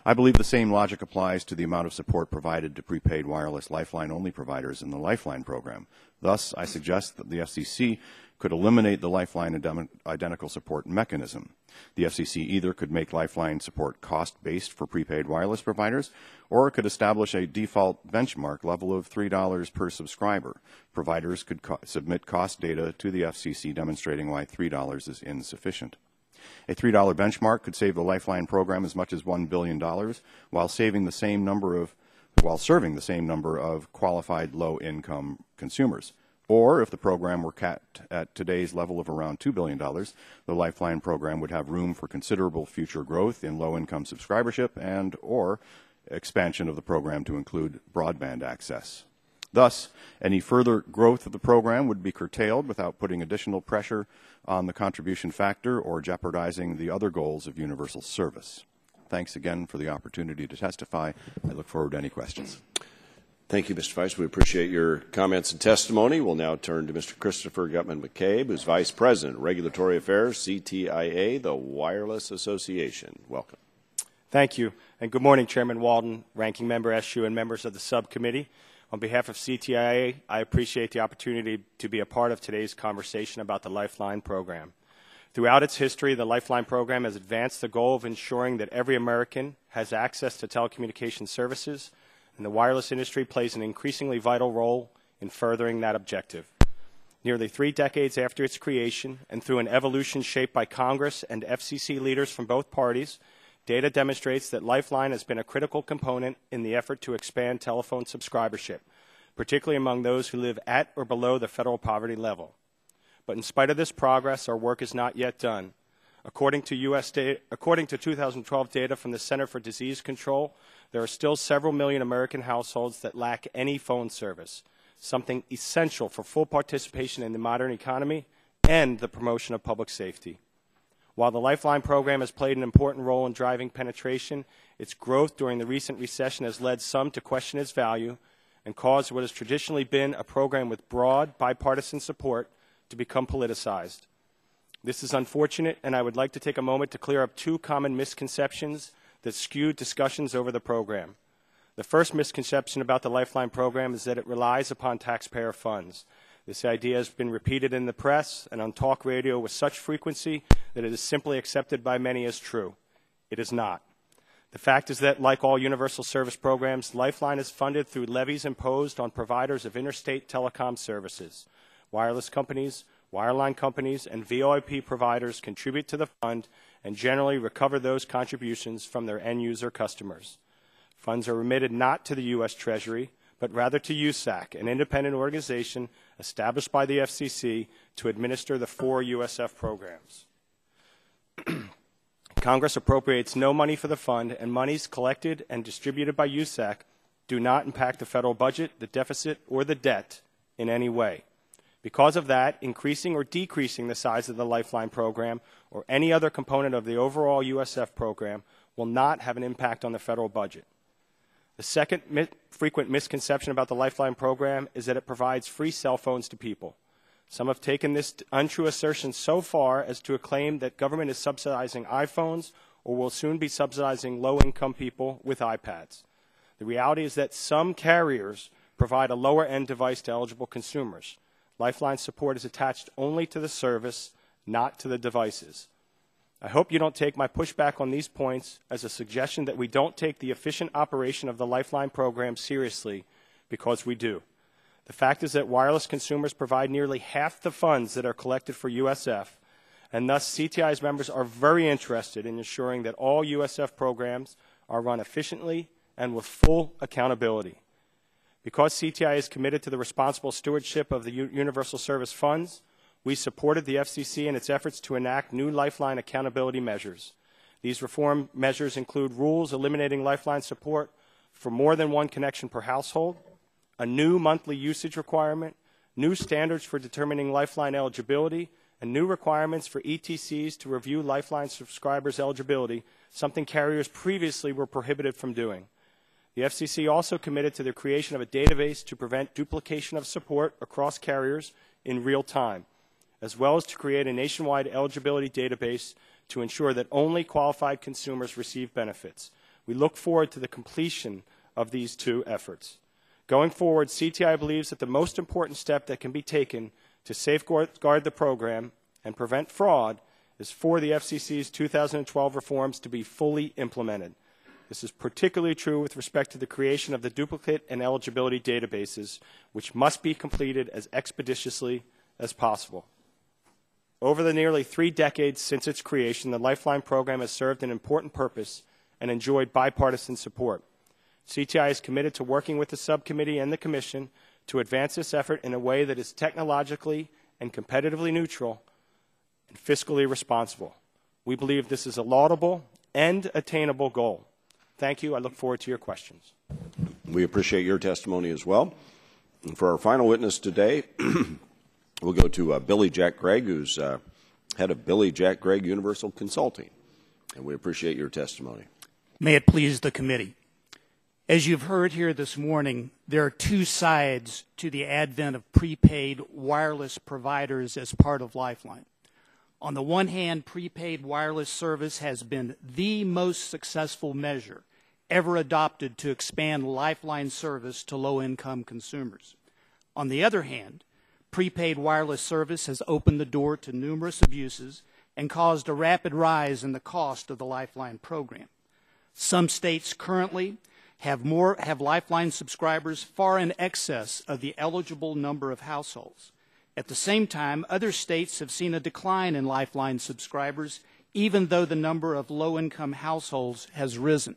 I believe the same logic applies to the amount of support provided to prepaid wireless Lifeline-only providers in the Lifeline program. Thus, I suggest that the FCC could eliminate the Lifeline identical support mechanism. The FCC either could make Lifeline support cost-based for prepaid wireless providers, or it could establish a default benchmark level of $3 per subscriber. Providers could submit cost data to the FCC demonstrating why $3 is insufficient. A $3 benchmark could save the Lifeline program as much as $1 billion while serving the same number of qualified low-income consumers. Or, if the program were capped at today's level of around $2 billion, the Lifeline program would have room for considerable future growth in low-income subscribership and or expansion of the program to include broadband access. Thus, any further growth of the program would be curtailed without putting additional pressure on the contribution factor or jeopardizing the other goals of universal service. Thanks again for the opportunity to testify. I look forward to any questions. Thank you, Mr. Vice. We appreciate your comments and testimony. We'll now turn to Mr. Christopher Gutman-McCabe, who's Vice President, Regulatory Affairs, CTIA, the Wireless Association. Welcome. Thank you, and good morning, Chairman Walden, Ranking Member Eshoo, and members of the subcommittee. On behalf of CTIA, I appreciate the opportunity to be a part of today's conversation about the Lifeline program. Throughout its history, the Lifeline program has advanced the goal of ensuring that every American has access to telecommunications services, and the wireless industry plays an increasingly vital role in furthering that objective. Nearly 3 decades after its creation, and through an evolution shaped by Congress and FCC leaders from both parties, data demonstrates that Lifeline has been a critical component in the effort to expand telephone subscribership, particularly among those who live at or below the federal poverty level. But in spite of this progress, our work is not yet done. According to 2012 data from the Center for Disease Control, there are still several million American households that lack any phone service, something essential for full participation in the modern economy and the promotion of public safety. While the Lifeline program has played an important role in driving penetration, its growth during the recent recession has led some to question its value and caused what has traditionally been a program with broad bipartisan support to become politicized. This is unfortunate, and I would like to take a moment to clear up 2 common misconceptions that skewed discussions over the program. The first misconception about the Lifeline program is that it relies upon taxpayer funds. This idea has been repeated in the press and on talk radio with such frequency that it is simply accepted by many as true. It is not. The fact is that, like all universal service programs, Lifeline is funded through levies imposed on providers of interstate telecom services. Wireless companies, wireline companies, and VoIP providers contribute to the fund and generally recover those contributions from their end-user customers. Funds are remitted not to the U.S. Treasury, but rather to USAC, an independent organization established by the FCC to administer the 4 USF programs. Congress appropriates no money for the fund, and monies collected and distributed by USAC do not impact the federal budget, the deficit, or the debt in any way. Because of that, increasing or decreasing the size of the Lifeline program or any other component of the overall USF program will not have an impact on the federal budget. The second frequent misconception about the Lifeline program is that it provides free cell phones to people. Some have taken this untrue assertion so far as to claim that government is subsidizing iPhones or will soon be subsidizing low-income people with iPads. The reality is that some carriers provide a lower-end device to eligible consumers. Lifeline support is attached only to the service, not to the devices. I hope you don't take my pushback on these points as a suggestion that we don't take the efficient operation of the Lifeline program seriously, because we do. The fact is that wireless consumers provide nearly half the funds that are collected for USF, and thus CTI's members are very interested in ensuring that all USF programs are run efficiently and with full accountability. Because CTI is committed to the responsible stewardship of the Universal Service funds, we supported the FCC in its efforts to enact new Lifeline accountability measures. These reform measures include rules eliminating Lifeline support for more than one connection per household, a new monthly usage requirement, new standards for determining Lifeline eligibility, and new requirements for ETCs to review Lifeline subscribers' eligibility, something carriers previously were prohibited from doing. The FCC also committed to the creation of a database to prevent duplication of support across carriers in real time, as well as to create a nationwide eligibility database to ensure that only qualified consumers receive benefits. We look forward to the completion of these two efforts. Going forward, CTI believes that the most important step that can be taken to safeguard the program and prevent fraud is for the FCC's 2012 reforms to be fully implemented. This is particularly true with respect to the creation of the duplicate and eligibility databases, which must be completed as expeditiously as possible. Over the nearly 3 decades since its creation, the Lifeline program has served an important purpose and enjoyed bipartisan support. CTI is committed to working with the subcommittee and the Commission to advance this effort in a way that is technologically and competitively neutral and fiscally responsible. We believe this is a laudable and attainable goal. Thank you. I look forward to your questions. We appreciate your testimony as well. And for our final witness today, we'll go to Billy Jack Gregg, who's head of Billy Jack Gregg Universal Consulting. And we appreciate your testimony. May it please the committee. As you've heard here this morning, there are two sides to the advent of prepaid wireless providers as part of Lifeline. On the one hand, prepaid wireless service has been the most successful measure ever adopted to expand Lifeline service to low-income consumers. On the other hand, prepaid wireless service has opened the door to numerous abuses and caused a rapid rise in the cost of the Lifeline program. Some states currently have Lifeline subscribers far in excess of the eligible number of households. At the same time, other states have seen a decline in Lifeline subscribers, even though the number of low-income households has risen.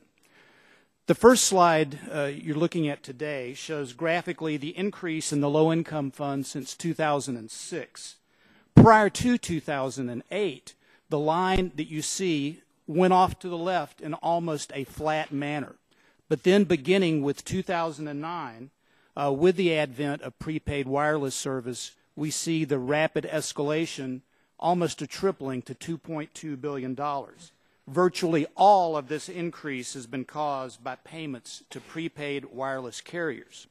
The first slide you're looking at today shows graphically the increase in the low-income fund since 2006. Prior to 2008, the line that you see went off to the left in almost a flat manner. But then beginning with 2009, with the advent of prepaid wireless service, we see the rapid escalation, almost a tripling to $2.2 billion. Virtually all of this increase has been caused by payments to prepaid wireless carriers.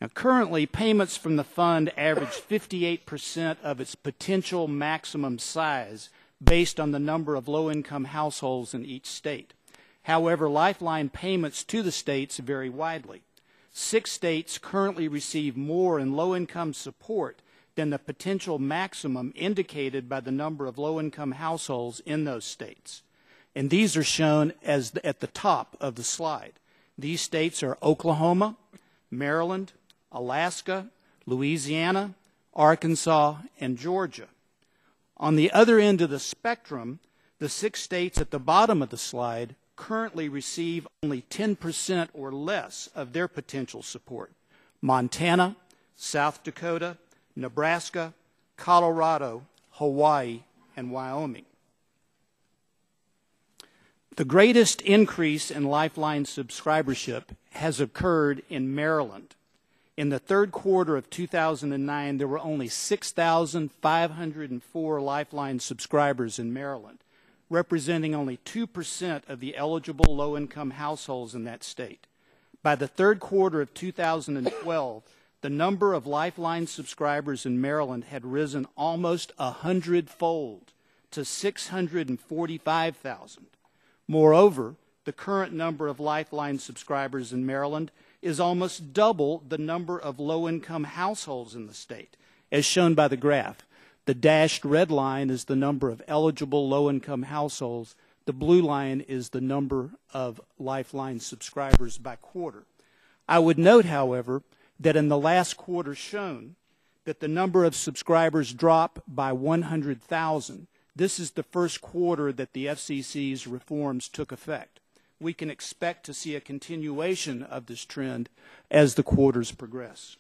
Now, currently, payments from the fund average 58% of its potential maximum size based on the number of low-income households in each state. However, Lifeline payments to the states vary widely. 6 states currently receive more in low-income support than the potential maximum indicated by the number of low-income households in those states. And these are shown as at the top of the slide. These states are Oklahoma, Maryland, Alaska, Louisiana, Arkansas, and Georgia. On the other end of the spectrum, the 6 states at the bottom of the slide currently receive only 10% or less of their potential support: Montana, South Dakota, Nebraska, Colorado, Hawaii, and Wyoming. The greatest increase in Lifeline subscribership has occurred in Maryland. In the third quarter of 2009, there were only 6,504 Lifeline subscribers in Maryland, representing only 2% of the eligible low-income households in that state. By the third quarter of 2012, the number of Lifeline subscribers in Maryland had risen almost 100-fold to 645,000. Moreover, the current number of Lifeline subscribers in Maryland is almost double the number of low-income households in the state, as shown by the graph. The dashed red line is the number of eligible low-income households. The blue line is the number of Lifeline subscribers by quarter. I would note, however, that in the last quarter shown, that the number of subscribers dropped by 100,000. This is the first quarter that the FCC's reforms took effect. We can expect to see a continuation of this trend as the quarters progress.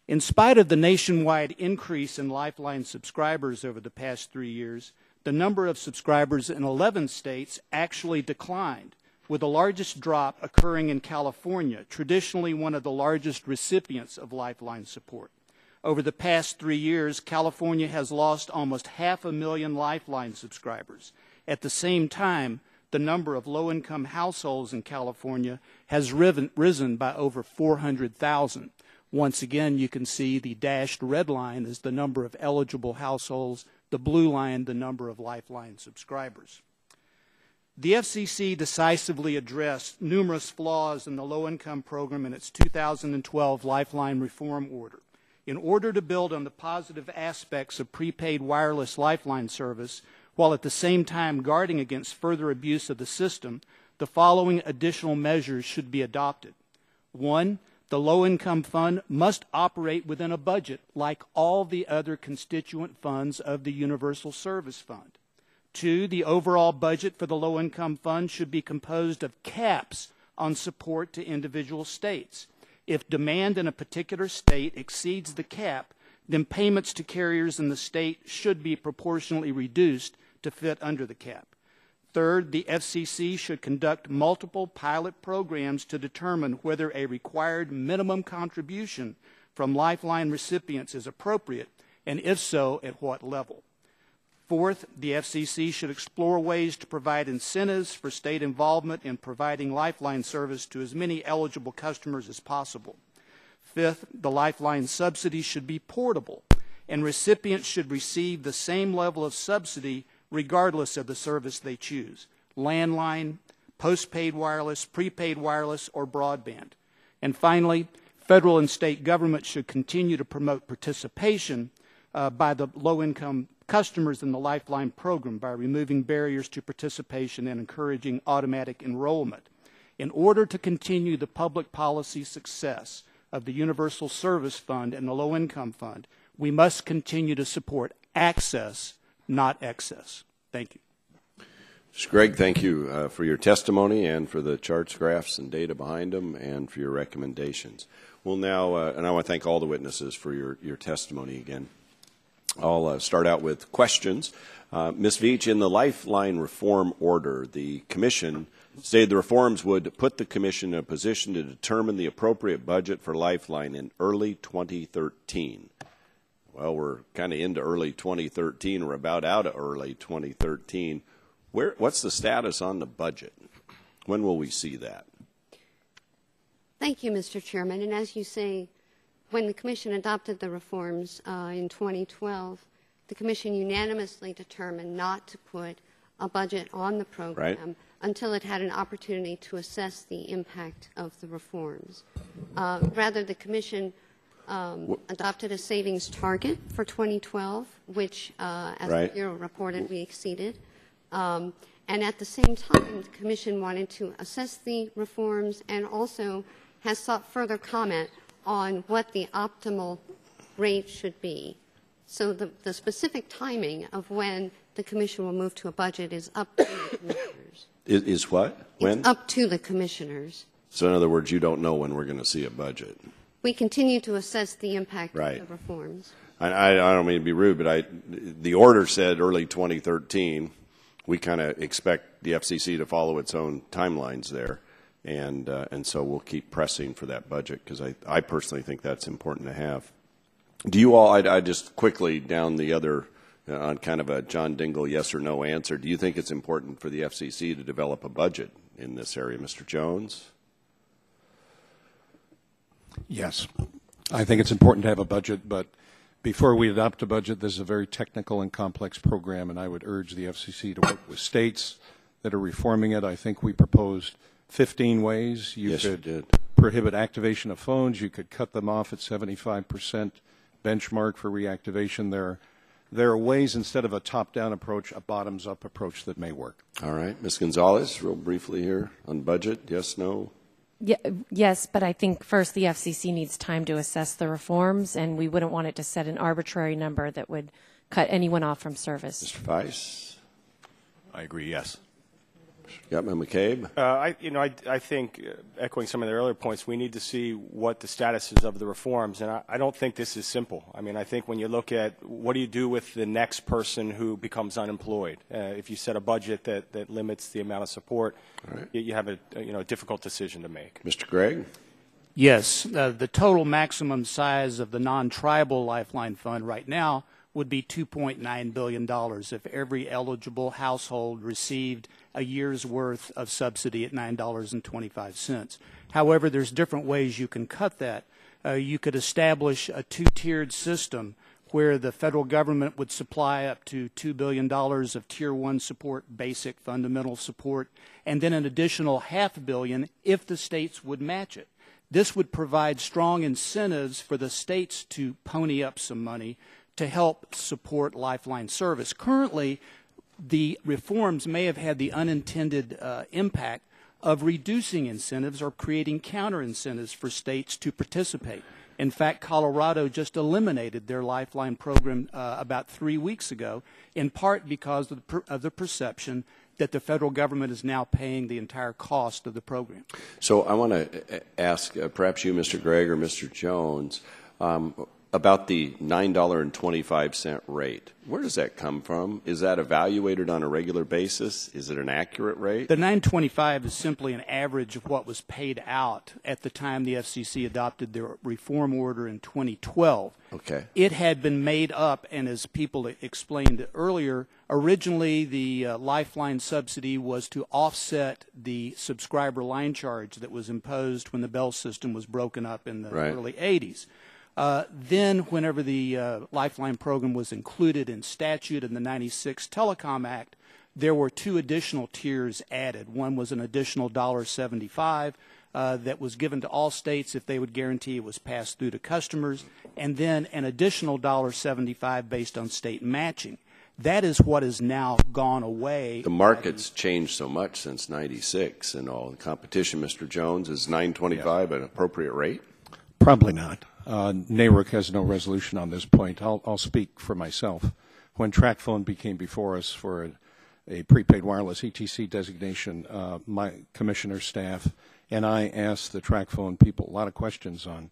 In spite of the nationwide increase in Lifeline subscribers over the past 3 years, the number of subscribers in 11 states actually declined, with the largest drop occurring in California, traditionally one of the largest recipients of Lifeline support. Over the past 3 years, California has lost almost 500,000 Lifeline subscribers. At the same time, the number of low-income households in California has risen by over 400,000. Once again, you can see the dashed red line is the number of eligible households, the blue line the number of Lifeline subscribers. The FCC decisively addressed numerous flaws in the low-income program in its 2012 Lifeline Reform Order. In order to build on the positive aspects of prepaid wireless Lifeline service, while at the same time guarding against further abuse of the system, the following additional measures should be adopted. 1, the low-income fund must operate within a budget like all the other constituent funds of the Universal Service Fund. 2, the overall budget for the low-income fund should be composed of caps on support to individual states. If demand in a particular state exceeds the cap, then payments to carriers in the state should be proportionally reduced to fit under the cap. 3rd, the FCC should conduct multiple pilot programs to determine whether a required minimum contribution from Lifeline recipients is appropriate, and if so, at what level. 4th, the FCC should explore ways to provide incentives for state involvement in providing Lifeline service to as many eligible customers as possible. 5th, the Lifeline subsidy should be portable, and recipients should receive the same level of subsidy regardless of the service they choose: landline, postpaid wireless, prepaid wireless, or broadband. And finally, federal and state governments should continue to promote participation by the low-income customers in the Lifeline program by removing barriers to participation and encouraging automatic enrollment. In order to continue the public policy success of the Universal Service Fund and the Low-Income Fund, we must continue to support access, not excess. Thank you. Mr. Gregg, thank you for your testimony and for the charts, graphs, and data behind them, and for your recommendations. We'll now, and I want to thank all the witnesses for your testimony again. I'll start out with questions. Ms. Veach, in the Lifeline Reform Order, the Commission stated the reforms would put the Commission in a position to determine the appropriate budget for Lifeline in early 2013. Well, we're kind of into early 2013. We're about out of early 2013. What's the status on the budget? When will we see that? Thank you, Mr. Chairman. And as you say, when the Commission adopted the reforms in 2012, the Commission unanimously determined not to put a budget on the program until it had an opportunity to assess the impact of the reforms. Rather, the Commission adopted a savings target for 2012, which, as the Bureau reported, we exceeded. And at the same time, the Commission wanted to assess the reforms and also has sought further comment on what the optimal rate should be. So the specific timing of when the Commission will move to a budget is up to the Commissioners. Is what? When? It's up to the Commissioners. So in other words, you don't know when we're going to see a budget. We continue to assess the impact of the reforms. I don't mean to be rude, but the order said early 2013. We kind of expect the FCC to follow its own timelines there. And so we'll keep pressing for that budget because I personally think that's important to have. Do you all, I just quickly down the other, on kind of a John Dingell yes or no answer, do you think it's important for the FCC to develop a budget in this area, Mr. Jones? Yes. I think it's important to have a budget, but before we adopt a budget, this is a very technical and complex program, and I would urge the FCC to work with states that are reforming it. I think we proposed 15 ways you could prohibit activation of phones. You could cut them off at 75% benchmark for reactivation. There are ways, instead of a top-down approach, a bottoms-up approach that may work. All right. Ms. Gonzalez, real briefly here on budget. Yes, no? Yes, but I think first the FCC needs time to assess the reforms, and we wouldn't want it to set an arbitrary number that would cut anyone off from service. Mr. Weiss? I agree, yes. McCabe? I think, echoing some of the earlier points, we need to see what the status is of the reforms, and I don't think this is simple. I mean, I think when you look at what do you do with the next person who becomes unemployed, if you set a budget that limits the amount of support, right, you have a difficult decision to make. Mr. Gregg? Yes, the total maximum size of the non-tribal Lifeline Fund right now would be $2.9 billion if every eligible household received a year's worth of subsidy at $9.25. However, there's different ways you can cut that. You could establish a two-tiered system where the federal government would supply up to $2 billion of Tier 1 support, basic fundamental support, and then an additional $500 million if the states would match it. This would provide strong incentives for the states to pony up some money to help support Lifeline service. Currently, the reforms may have had the unintended impact of reducing incentives or creating counter-incentives for states to participate. In fact, Colorado just eliminated their Lifeline program about 3 weeks ago, in part because of the perception that the federal government is now paying the entire cost of the program. So I want to ask perhaps you, Mr. Gregg, or Mr. Jones, about the $9.25 rate. Where does that come from? Is that evaluated on a regular basis? Is it an accurate rate? The $9.25 is simply an average of what was paid out at the time the FCC adopted their reform order in 2012. Okay. It had been made up, and as people explained earlier, originally the Lifeline subsidy was to offset the subscriber line charge that was imposed when the Bell system was broken up in the early 80s. Then, whenever the Lifeline program was included in statute in the 96 Telecom Act, there were two additional tiers added. One was an additional $1.75 that was given to all states if they would guarantee it was passed through to customers, and then an additional $1.75 based on state matching. That is what has now gone away. The market's changed so much since 96 and all. The competition, Mr. Jones, is $9.25 an appropriate rate? Probably not. NARUC has no resolution on this point. I'll speak for myself. When TracFone became before us for a prepaid wireless ETC designation, my commissioner staff and I asked the TracFone people a lot of questions on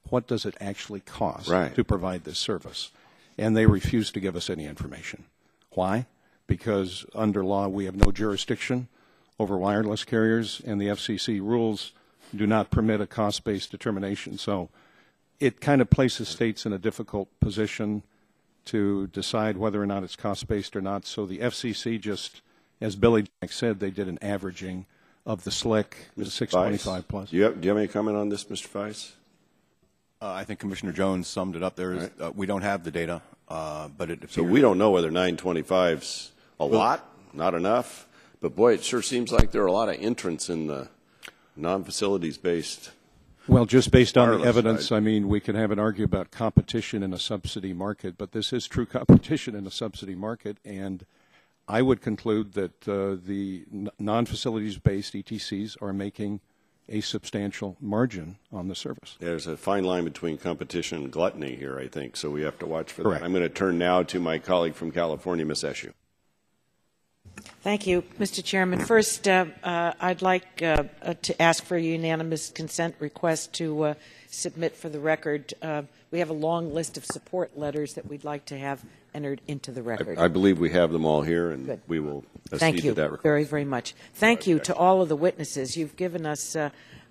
what does it actually cost to provide this service. And they refused to give us any information. Why? Because under law we have no jurisdiction over wireless carriers, and the FCC rules do not permit a cost-based determination. So it kind of places states in a difficult position to decide whether or not it's cost-based or not. So the FCC just, as Billy Jack said, they did an averaging of the SLIC, the 625 plus. Do you have any comment on this, Mr. Weiss? I think Commissioner Jones summed it up there. We don't have the data, but it appears. So we don't know whether 925's a lot, not enough. But, boy, it sure seems like there are a lot of entrants in the non-facilities-based. Well, just based on the evidence, I mean, we can have an argument about competition in a subsidy market, but this is true competition in a subsidy market, and I would conclude that the non-facilities-based ETCs are making a substantial margin on the service. There's a fine line between competition and gluttony here, I think, so we have to watch for Correct. that. I'm going to turn now to my colleague from California, Ms. Eshu. Thank you, Mr. Chairman. First, I'd like to ask for a unanimous consent request to submit for the record. We have a long list of support letters that we'd like to have entered into the record. I believe we have them all here, and Good. we will Thank you to that request. very, very much. Thank you to all of the witnesses. You've given us,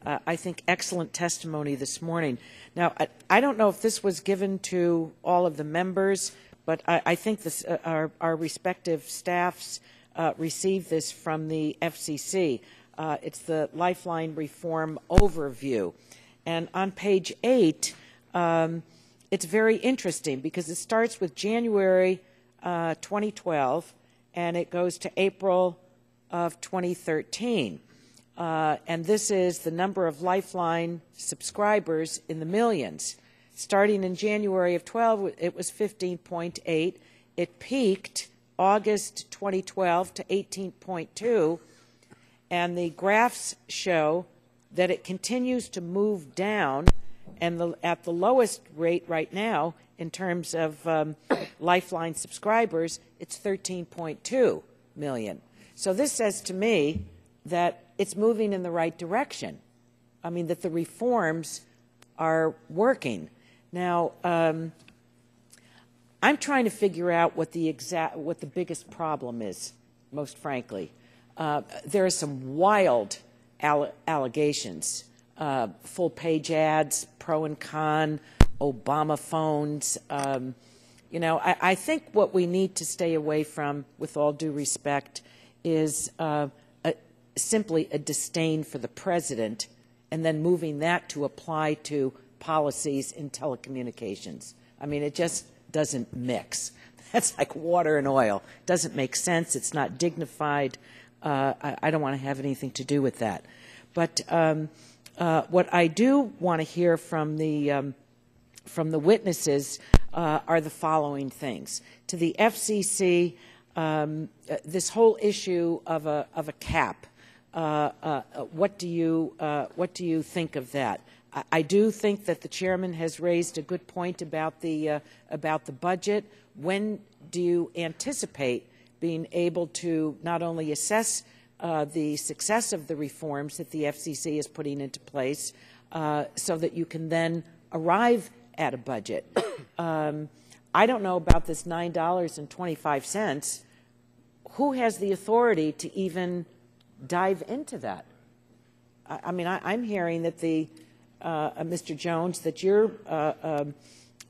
I think, excellent testimony this morning. Now, I don't know if this was given to all of the members, but I think this, our respective staffs received this from the FCC. It's the Lifeline Reform Overview. And on page 8, it's very interesting because it starts with January 2012 and it goes to April of 2013. and this is the number of Lifeline subscribers in the millions. Starting in January of 12, it was 15.8. It peaked August 2012 to 18.2, and the graphs show that it continues to move down, and at the lowest rate right now in terms of Lifeline subscribers, it's 13.2 million. So this says to me that it's moving in the right direction. I mean, that the reforms are working. Now, I'm trying to figure out what the biggest problem is, most frankly. There are some wild allegations, full-page ads, pro and con, Obama phones. You know, I think what we need to stay away from, with all due respect, is simply a disdain for the president and then moving that to apply to policies in telecommunications. I mean, it just doesn't mix. That's like water and oil. It doesn't make sense. It's not dignified. I don't want to have anything to do with that. But what I do want to hear from the witnesses are the following things. To the FCC, this whole issue of a cap. What do you think of that? I do think that the chairman has raised a good point about the budget. When do you anticipate being able to not only assess the success of the reforms that the FCC is putting into place, so that you can then arrive at a budget? I don't know about this $9.25. Who has the authority to even dive into that? I mean, I'm hearing that Mr. Jones, that your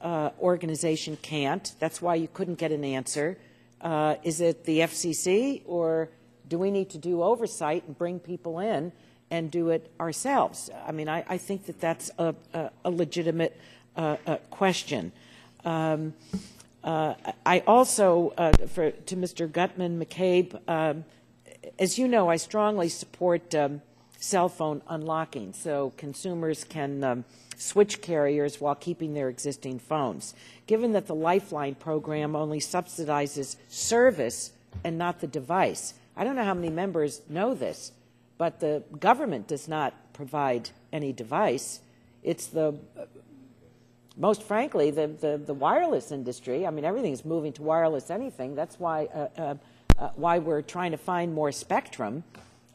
organization can't. That's why you couldn't get an answer. Is it the FCC, or do we need to do oversight and bring people in and do it ourselves? I mean, I think that that's a legitimate question. I also, to Mr. Gutman-McCabe, as you know, I strongly support cell phone unlocking, so consumers can switch carriers while keeping their existing phones. Given that the Lifeline program only subsidizes service and not the device, I don't know how many members know this, but the government does not provide any device. It's most frankly, the wireless industry. I mean, everything is moving to wireless anything. That's why we're trying to find more spectrum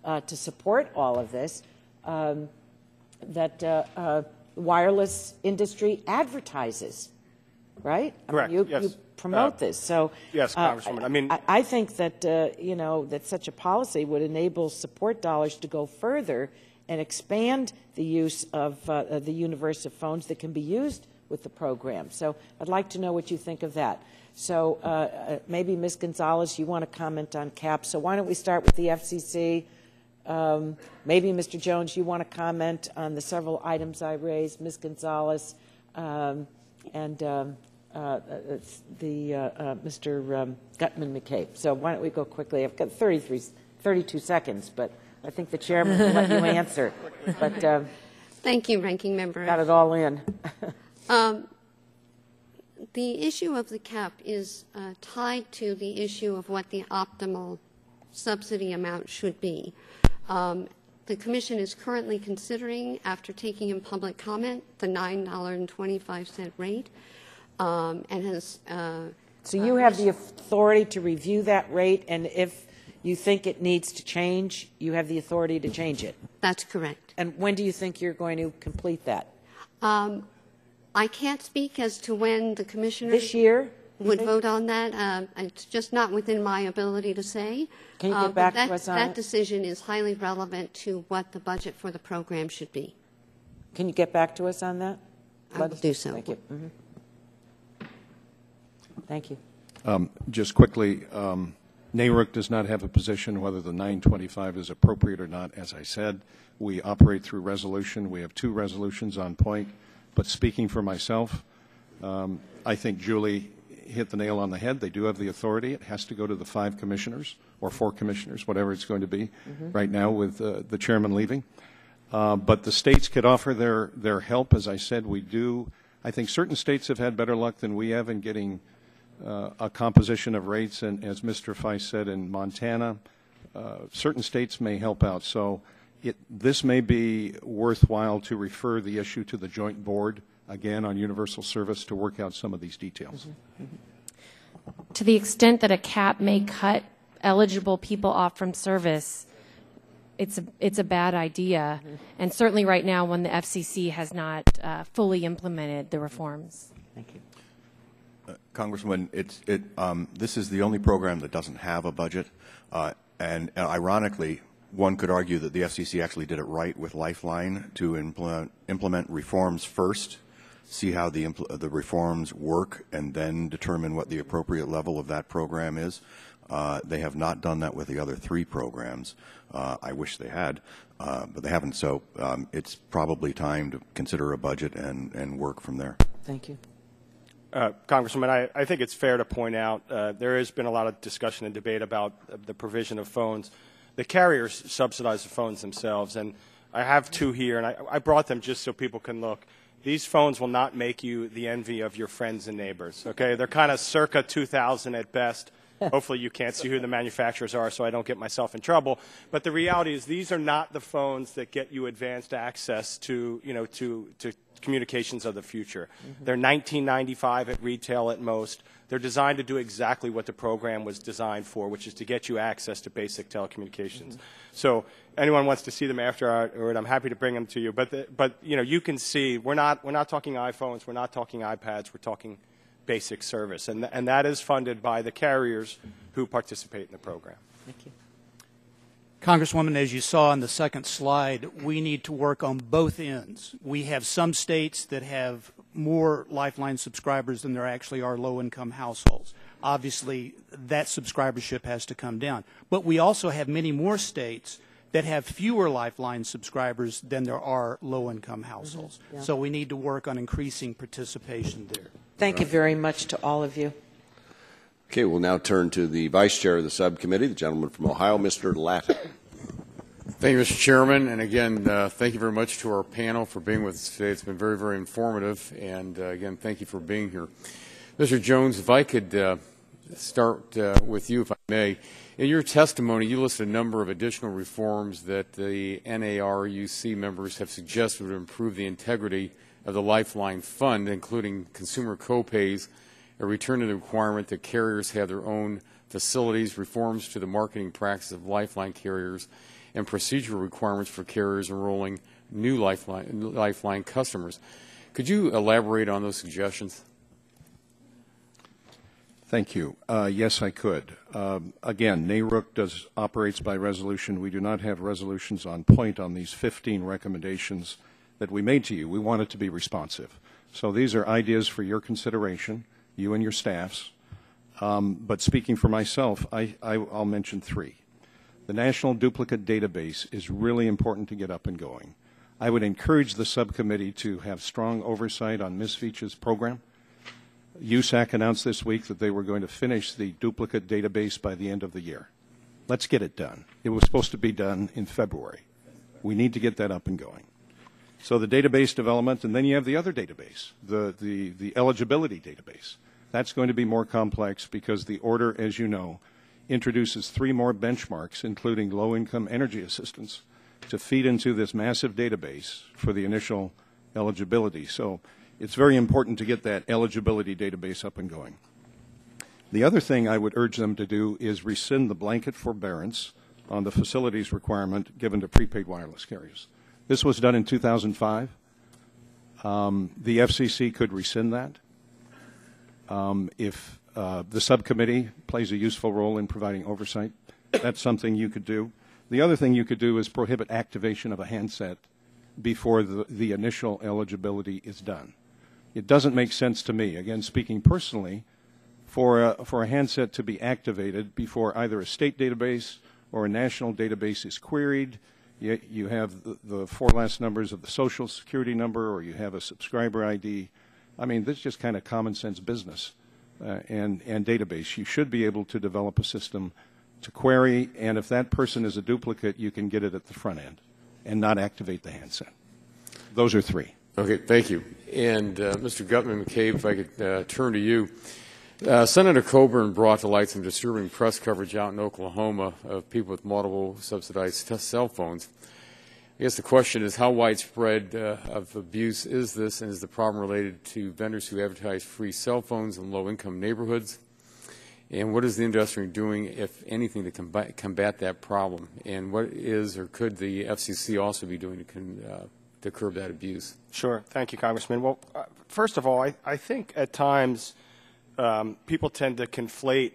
to support all of this. The wireless industry advertises, right? Correct. I mean, yes. You promote this. So yes, Congresswoman. I mean, I think that you know, that such a policy would enable support dollars to go further and expand the use of the universe of phones that can be used with the program. So I'd like to know what you think of that. So maybe Ms. Gonzalez, you want to comment on CAP. So why don't we start with the FCC? Maybe Mr. Jones, you want to comment on the several items I raised, Ms. Gonzalez, and Mr. Gutman-McCabe. So why don't we go quickly? I've got 32 seconds, but I think the chairman will let you answer. But thank you, Ranking Member. Got it all in. The issue of the cap is tied to the issue of what the optimal subsidy amount should be. The Commission is currently considering, after taking in public comment, the $9.25 rate, and has. So you have the authority to review that rate, and if you think it needs to change, you have the authority to change it? That's correct. And when do you think you're going to complete that? I can't speak as to when the Commissioners this year would vote on that. It's just not within my ability to say. Can you get back to us on that decision is highly relevant to what the budget for the program should be. Can you get back to us on that? I will do so. Thank you. Mm-hmm. Thank you. Just quickly, NARUC does not have a position whether the 925 is appropriate or not. As I said, we operate through resolution. We have 2 resolutions on point. But speaking for myself, I think Julie hit the nail on the head. They do have the authority. It has to go to the 5 commissioners or 4 commissioners, whatever it's going to be right now with the chairman leaving. But the states could offer their help. As I said, we do. I think certain states have had better luck than we have in getting a composition of rates. And as Mr. Feist said, in Montana, certain states may help out. So this may be worthwhile to refer the issue to the joint board, again, on universal service to work out some of these details. To the extent that a cap may cut eligible people off from service, it's a bad idea. And certainly right now when the FCC has not fully implemented the reforms. Thank you. Congresswoman, this is the only program that doesn't have a budget. And ironically, one could argue that the FCC actually did it right with Lifeline to implement reforms first, see how the reforms work, and then determine what the appropriate level of that program is. They have not done that with the other 3 programs. I wish they had, but they haven't. So it's probably time to consider a budget and work from there. Thank you. Congressman, I think it's fair to point out there has been a lot of discussion and debate about the provision of phones. The carriers subsidize the phones themselves, and I have 2 here, and I brought them just so people can look. These phones will not make you the envy of your friends and neighbors, okay? They're kind of circa 2000 at best. Hopefully you can't see who the manufacturers are so I don't get myself in trouble. But the reality is these are not the phones that get you advanced access to, to communications of the future. They're $19.95 at retail at most. They're designed to do exactly what the program was designed for, which is to get you access to basic telecommunications. So anyone wants to see them after, I'm happy to bring them to you. But you can see we're not talking iPhones, we're not talking iPads, we're talking basic service, and that is funded by the carriers who participate in the program. Thank you. Congresswoman, as you saw on the second slide, we need to work on both ends. We have some states that have more Lifeline subscribers than there actually are low-income households. Obviously, that subscribership has to come down. But we also have many more states that have fewer Lifeline subscribers than there are low-income households. Yeah. So we need to work on increasing participation there. Thank you very much to all of you. Okay, we'll now turn to the Vice Chair of the subcommittee, the gentleman from Ohio, Mr. Latta. Thank you, Mr. Chairman. And again, thank you very much to our panel for being with us today. It's been very, very informative. And again, thank you for being here. Mr. Jones, if I could start with you, if I may. In your testimony, you listed a number of additional reforms that the NARUC members have suggested would improve the integrity of the Lifeline Fund, including consumer co-pays, a return to the requirement that carriers have their own facilities, reforms to the marketing practice of Lifeline carriers, and procedural requirements for carriers enrolling new Lifeline customers. Could you elaborate on those suggestions? Thank you. Yes, I could. Again, NARUC operates by resolution. We do not have resolutions on point on these 15 recommendations that we made to you. We want it to be responsive. So these are ideas for your consideration, you and your staffs. But speaking for myself, I'll mention 3. The National Duplicate Database is really important to get up and going. I would encourage the subcommittee to have strong oversight on Ms. Veach's program. USAC announced this week that they were going to finish the duplicate database by the end of the year. Let's get it done. It was supposed to be done in February. We need to get that up and going. So the database development, and then you have the other database, the eligibility database. That's going to be more complex because the order, as you know, introduces 3 more benchmarks, including low-income energy assistance, to feed into this massive database for the initial eligibility. So it's very important to get that eligibility database up and going. The other thing I would urge them to do is rescind the blanket forbearance on the facilities requirement given to prepaid wireless carriers. This was done in 2005. The FCC could rescind that. If the subcommittee plays a useful role in providing oversight, that's something you could do. The other thing you could do is prohibit activation of a handset before the initial eligibility is done. It doesn't make sense to me, again, speaking personally, for a handset to be activated before either a state database or a national database is queried. You have the 4 last numbers of the social security number, or you have a subscriber ID. I mean, this is just kind of common sense business. and database. You should be able to develop a system to query, and if that person is a duplicate, you can get it at the front end and not activate the handset. Those are three. Okay, thank you. And Mr. Gutman McCabe, if I could turn to you. Senator Coburn brought to light some disturbing press coverage out in Oklahoma of people with multiple subsidized cell phones. I guess the question is, how widespread of abuse is this, and is the problem related to vendors who advertise free cell phones in low-income neighborhoods? And what is the industry doing, if anything, to combat that problem? And what is or could the FCC also be doing to curb that abuse? Sure. Thank you, Congressman. Well, first of all, I think at times people tend to conflate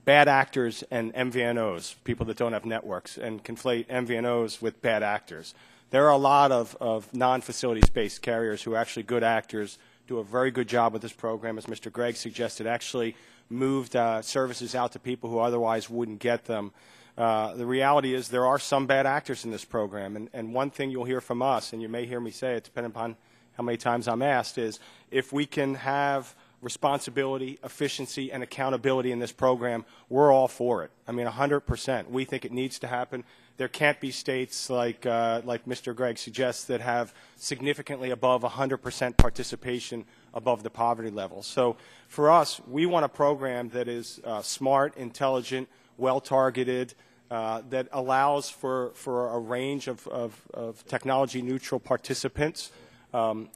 bad actors and MVNOs, people that don't have networks, and conflate MVNOs with bad actors. There are a lot of non-facilities-based carriers who are actually good actors, do a very good job with this program, as Mr. Gregg suggested, actually moved services out to people who otherwise wouldn't get them. The reality is there are some bad actors in this program, and one thing you'll hear from us, and you may hear me say it depending upon how many times I'm asked, is if we can have responsibility, efficiency, and accountability in this program, we're all for it. I mean, 100%. We think it needs to happen. There can't be states like Mr. Gregg suggests that have significantly above 100% participation above the poverty level. So for us, we want a program that is smart, intelligent, well-targeted, that allows for a range of technology-neutral participants.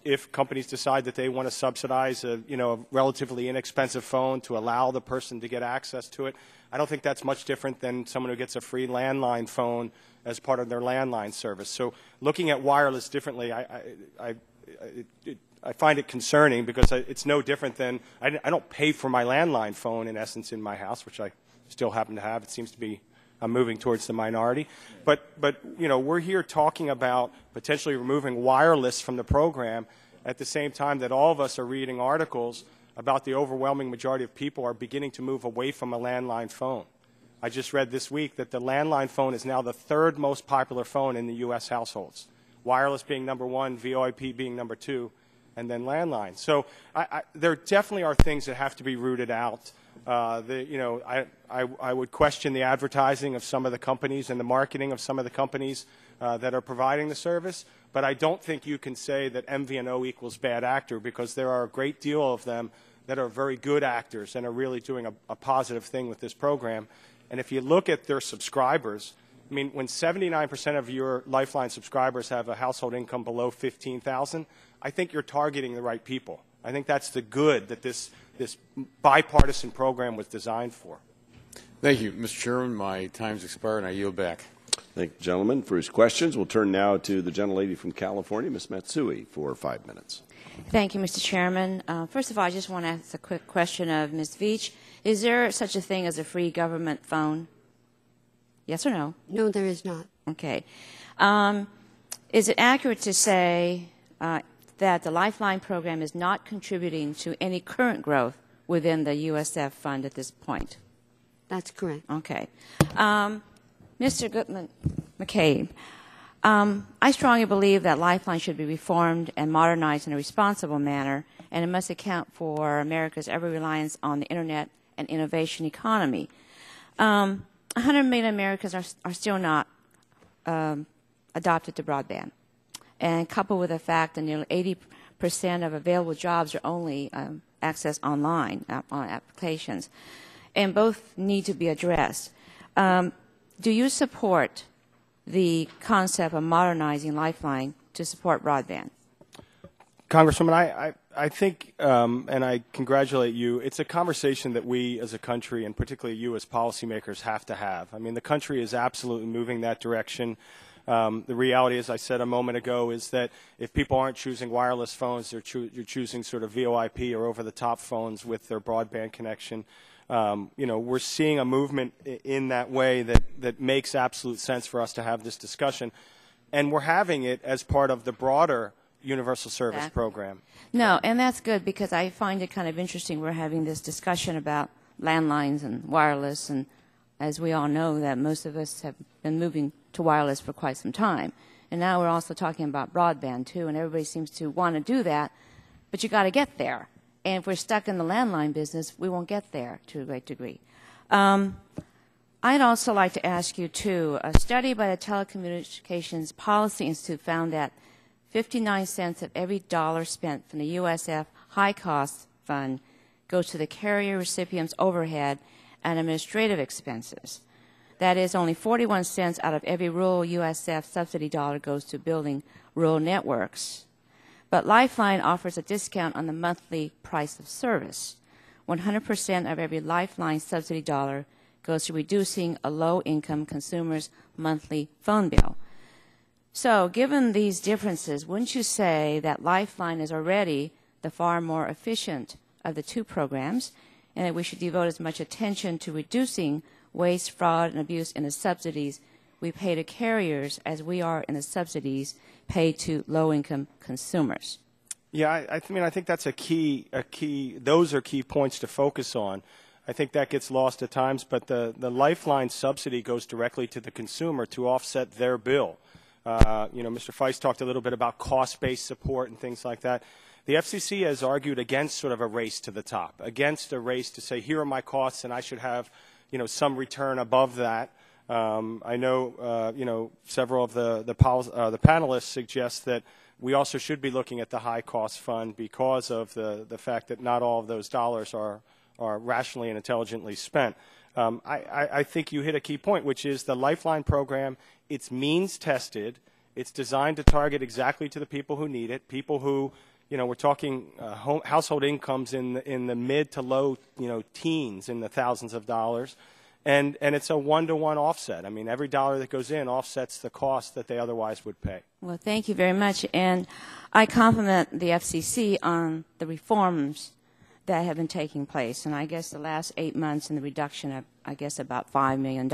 If companies decide that they want to subsidize a relatively inexpensive phone to allow the person to get access to it, I don't think that's much different than someone who gets a free landline phone as part of their landline service. So looking at wireless differently, I find it concerning because it's no different than I don't pay for my landline phone, in essence, in my house, which I still happen to have. It seems to be moving towards the minority. But we're here talking about potentially removing wireless from the program at the same time that all of us are reading articles about the overwhelming majority of people are beginning to move away from a landline phone. I just read this week that the landline phone is now the third most popular phone in the U.S. households, wireless being number one, VoIP being number two, and then landline. So there definitely are things that have to be rooted out. I would question the advertising of some of the companies and the marketing of some of the companies that are providing the service, but I don't think you can say that MVNO equals bad actor, because there are a great deal of them that are very good actors and are really doing a positive thing with this program. And if you look at their subscribers, I mean, when 79% of your Lifeline subscribers have a household income below $15,000, I think you're targeting the right people. I think that's the good that this bipartisan program was designed for. Thank you, Mr. Chairman. My time's expired, and I yield back. Thank you, gentlemen, for his questions. We'll turn now to the gentlelady from California, Ms. Matsui, for 5 minutes. Thank you, Mr. Chairman. First of all, I just want to ask a quick question of Ms. Veach. Is there such a thing as a free government phone? Yes or no? No, there is not. Okay. Is it accurate to say that the Lifeline program is not contributing to any current growth within the USF fund at this point? That's correct. Okay. Mr. Gutman McCabe, I strongly believe that Lifeline should be reformed and modernized in a responsible manner, and it must account for America's ever reliance on the Internet and innovation economy. 100 million Americans are still not adopted to broadband. And coupled with the fact that nearly 80% of available jobs are only accessed online on applications, and both need to be addressed. Do you support the concept of modernizing Lifeline to support broadband? Congresswoman, I think, and I congratulate you, it's a conversation that we as a country, and particularly you as policymakers, have to have. I mean, the country is absolutely moving that direction. The reality, as I said a moment ago, is that if people aren't choosing wireless phones, you're choosing sort of VoIP or over-the-top phones with their broadband connection. We're seeing a movement in that way that makes absolute sense for us to have this discussion. And we're having it as part of the broader universal service program. No, and that's good, because I find it kind of interesting we're having this discussion about landlines and wireless, and as we all know that most of us have been moving to wireless for quite some time. And now we're also talking about broadband too, and everybody seems to want to do that, but you got to get there. And if we're stuck in the landline business, we won't get there to a great degree. I'd also like to ask you, too, a study by the Telecommunications Policy Institute found that 59 cents of every dollar spent from the USF high-cost fund goes to the carrier recipient's overhead and administrative expenses. That is, only 41 cents out of every rural USF subsidy dollar goes to building rural networks. But Lifeline offers a discount on the monthly price of service. 100% of every Lifeline subsidy dollar goes to reducing a low-income consumer's monthly phone bill. So, given these differences, wouldn't you say that Lifeline is already the far more efficient of the two programs, and that we should devote as much attention to reducing waste, fraud, and abuse in the subsidies we pay to carriers as we are in the subsidies paid to low-income consumers? Yeah, I think that's a key. Those are key points to focus on. I think that gets lost at times, but the Lifeline subsidy goes directly to the consumer to offset their bill. Mr. Feist talked a little bit about cost-based support and things like that. The FCC has argued against sort of a race to the top, against a race to say, here are my costs, and I should have, some return above that. I know, several of the panelists suggest that we also should be looking at the high-cost fund because of the fact that not all of those dollars are rationally and intelligently spent. I think you hit a key point, which is the Lifeline program. It's means-tested. It's designed to target exactly to the people who need it, people who, we're talking household incomes in the mid to low, teens, in the thousands of dollars. And it's a one-to-one offset. I mean, every dollar that goes in offsets the cost that they otherwise would pay. Well, thank you very much. And I compliment the FCC on the reforms that have been taking place. And I guess the last 8 months in the reduction of, about $5 million.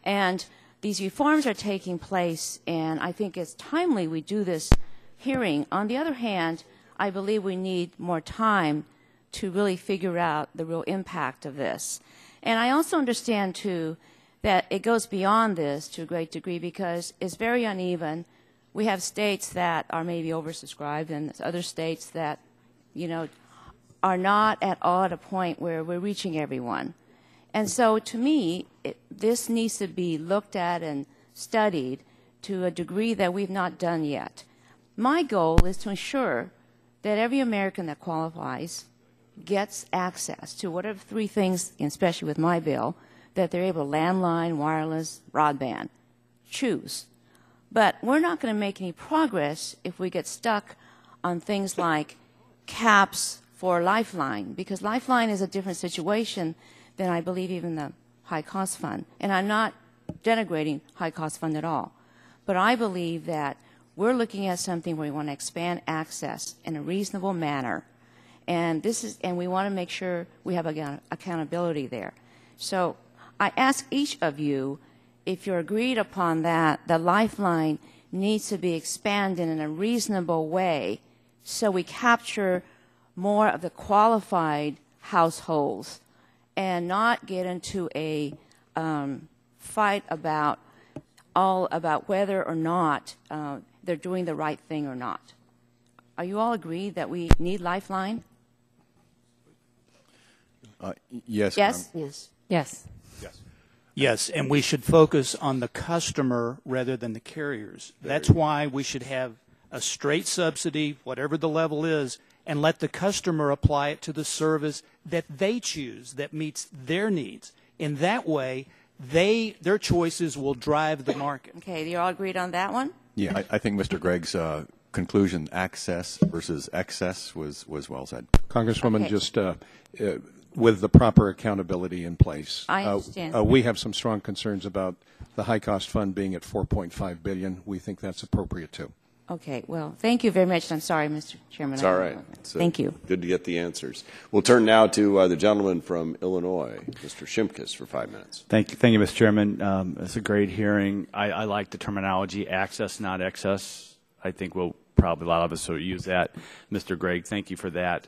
And these reforms are taking place, and I think it's timely we do this hearing. On the other hand, I believe we need more time to really figure out the real impact of this. And I also understand, too, that it goes beyond this to a great degree because it's very uneven. We have states that are maybe oversubscribed and other states that, are not at all at a point where we're reaching everyone. And so to me, this needs to be looked at and studied to a degree that we've not done yet. My goal is to ensure that every American that qualifies gets access to whatever three things, especially with my bill, that they're able to landline, wireless, broadband, choose. But we're not going to make any progress if we get stuck on things like caps for Lifeline, because Lifeline is a different situation than I believe even the high-cost fund. And I'm not denigrating high-cost fund at all. But I believe that we're looking at something where we want to expand access in a reasonable manner. And we want to make sure we have accountability there. So I ask each of you, if you're agreed upon that, the Lifeline needs to be expanded in a reasonable way so we capture more of the qualified households and not get into a fight about whether or not they're doing the right thing or not. Are you all agreed that we need Lifeline? Yes. Yes? Yes. Yes. Yes. Yes, and we should focus on the customer rather than the carriers. That's why we should have a straight subsidy, whatever the level is, and let the customer apply it to the service that they choose that meets their needs. In that way, their choices will drive the market. Okay, you all agreed on that one? Yeah, I think Mr. Gregg's conclusion, access versus excess, was well said. Congresswoman, Okay. just with the proper accountability in place. I understand. We have some strong concerns about the high-cost fund being at $4.5 billion. We think that's appropriate, too. Okay, well, thank you very much. I'm sorry, Mr. Chairman. It's all right. Thank you. Good to get the answers. We'll turn now to the gentleman from Illinois, Mr. Shimkus, for 5 minutes. Thank you, Mr. Chairman. It's a great hearing. I like the terminology access, not excess. I think a lot of us will use that. Mr. Gregg, thank you for that.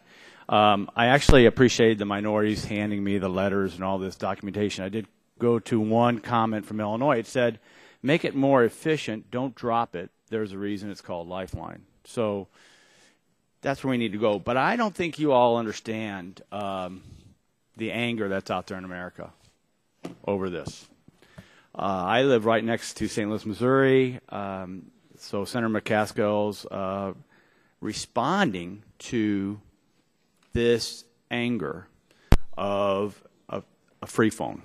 I actually appreciate the minorities handing me the letters and all this documentation. I did go to one comment from Illinois. It said, make it more efficient, don't drop it. There's a reason it's called Lifeline. So that's where we need to go. But I don't think you all understand the anger that's out there in America over this. I live right next to St. Louis, Missouri, so Senator McCaskill's responding to this anger of a free phone.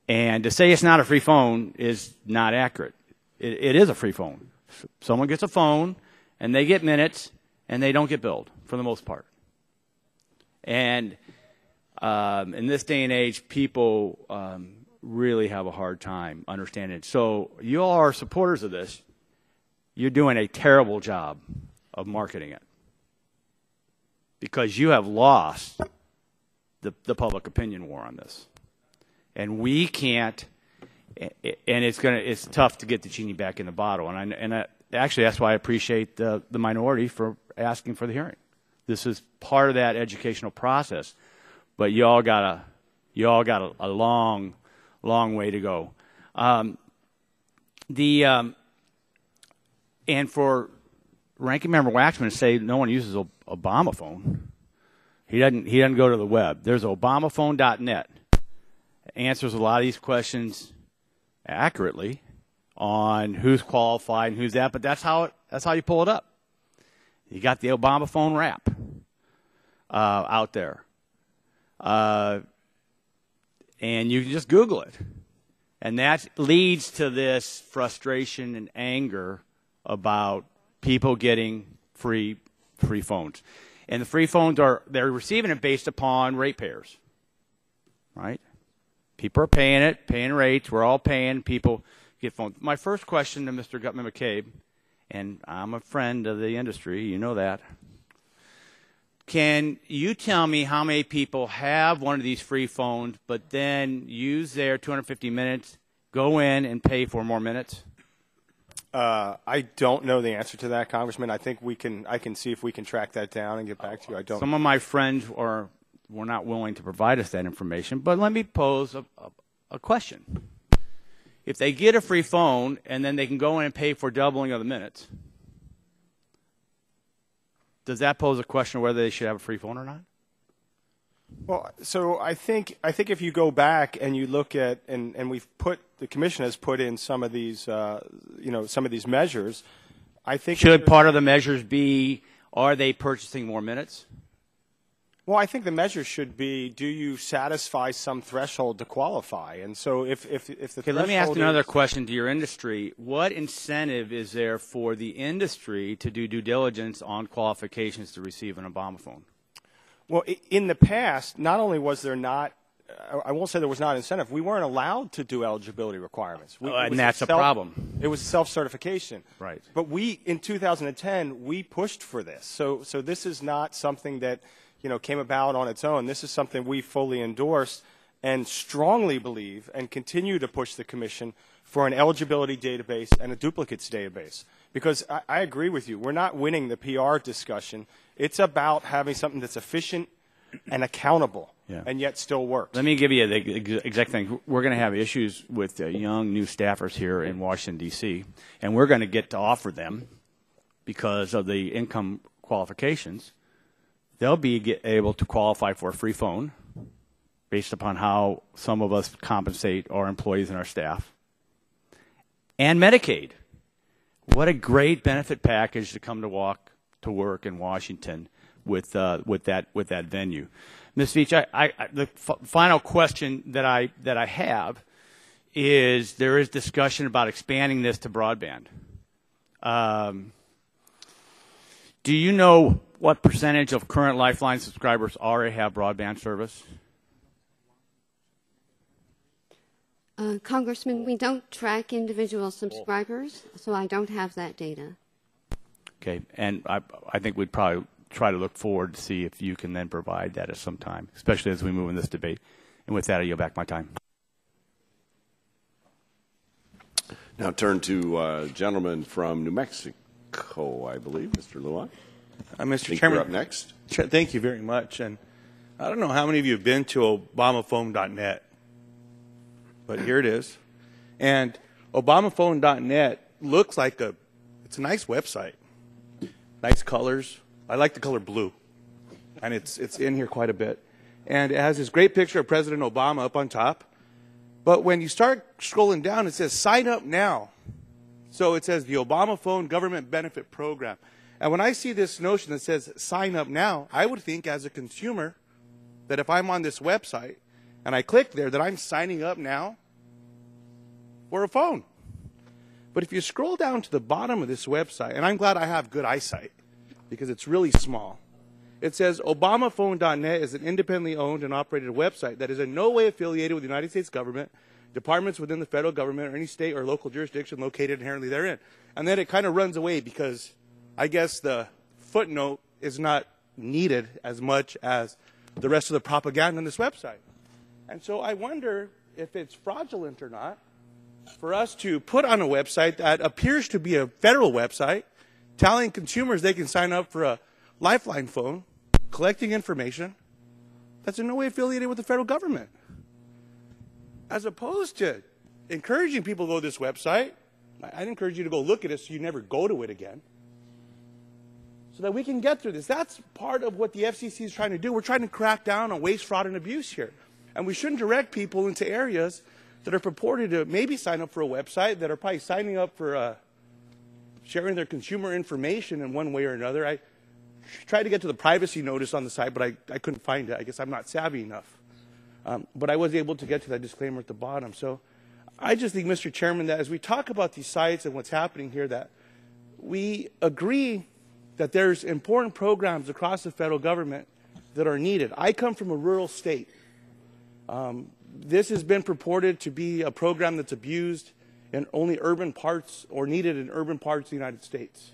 And to say it's not a free phone is not accurate. It is a free phone. Someone gets a phone, and they get minutes, and they don't get billed, for the most part. And in this day and age, people really have a hard time understanding it. So you all are supporters of this. You're doing a terrible job of marketing it because you have lost the public opinion war on this. And we can't, and it's tough to get the genie back in the bottle. And actually, that's why I appreciate the minority for asking for the hearing. This is part of that educational process, but you all got a long way to go. And for Ranking Member Waxman to say no one uses Obama phone, he doesn't go to the web. There's obamaphone.net. Answers a lot of these questions accurately on who's qualified and who's that, but that's how you pull it up. You got the Obama phone rap out there, and you can just Google it, and that leads to this frustration and anger about people getting free phones, and the free phones they're receiving it based upon ratepayers, right? People are paying rates. We're all paying. People get phones. My first question to Mr. Gutman McCabe, and I'm a friend of the industry, you know that. Can you tell me how many people have one of these free phones but then use their 250 minutes, go in and pay for more minutes? I don't know the answer to that, Congressman. I think I can see if we can track that down and get back to you. I don't. Some of my friends were not willing to provide us that information, but let me pose a question. If they get a free phone and then they can go in and pay for doubling of the minutes, does that pose a question of whether they should have a free phone or not? Well, so I think if you go back and you look at and the commission has put in some of these some of these measures, I think should part of the measures be, are they purchasing more minutes? Well, I think the measure should be, do you satisfy some threshold to qualify? And so if the threshold let me ask another question to your industry. What incentive is there for the industry to do due diligence on qualifications to receive an Obama phone? Well, in the past, not only was there not, I won't say there was not incentive, we weren't allowed to do eligibility requirements. And that's a problem. It was self-certification. Right. But in 2010, we pushed for this. So this is not something that came about on its own. This is something we fully endorse and strongly believe and continue to push the Commission for an eligibility database and a duplicates database. Because I agree with you. We're not winning the PR discussion. It's about having something that's efficient and accountable and yet still works. Let me give you the exact thing. We're going to have issues with young new staffers here in Washington, D.C., and we're going to get to offer them, because of the income qualifications, they'll be able to qualify for a free phone based upon how some of us compensate our employees and our staff, and Medicaid. What a great benefit package to come to work in Washington with that venue. Ms. Veach, the final question that I have is, there is discussion about expanding this to broadband. Do you know what percentage of current Lifeline subscribers already have broadband service? Congressman, we don't track individual subscribers, so I don't have that data. Okay, and I think we'd probably try to look forward to see if you can then provide that at some time, especially as we move in this debate. And with that, I yield back my time. Now turn to a gentleman from New Mexico, I believe, Mr. Lujan. Mr. Chairman, you're up next. Thank you very much. And I don't know how many of you have been to obamaphone.net, but here it is. And obamaphone.net looks like it's a nice website. nice colors. I like the color blue, and it's in here quite a bit. And it has this great picture of President Obama up on top. But when you start scrolling down, it says sign up now. So it says the Obama Phone Government Benefit Program. And when I see this notion that says sign up now, I would think as a consumer that if I'm on this website and I click there that I'm signing up now for a phone. But if you scroll down to the bottom of this website, and I'm glad I have good eyesight because it's really small, it says ObamaPhone.net is an independently owned and operated website that is in no way affiliated with the United States government, departments within the federal government, or any state or local jurisdiction located inherently therein. And then it kind of runs away because I guess the footnote is not needed as much as the rest of the propaganda on this website. And so I wonder if it's fraudulent or not for us to put on a website that appears to be a federal website telling consumers they can sign up for a Lifeline phone, collecting information that's in no way affiliated with the federal government, as opposed to encouraging people to go to this website. I'd encourage you to go look at it so you never go to it again, so that we can get through this. That's part of what the FCC is trying to do. We're trying to crack down on waste, fraud, and abuse here. And we shouldn't direct people into areas that are purported to maybe sign up for a website, that are probably signing up for sharing their consumer information in one way or another. I tried to get to the privacy notice on the site, but I couldn't find it. I guess I'm not savvy enough. But I was able to get to that disclaimer at the bottom. So I just think, Mr. Chairman, that as we talk about these sites and what's happening here, that we agree that there's important programs across the federal government that are needed. I come from a rural state. This has been purported to be a program that's abused in only urban parts or needed in urban parts of the United States.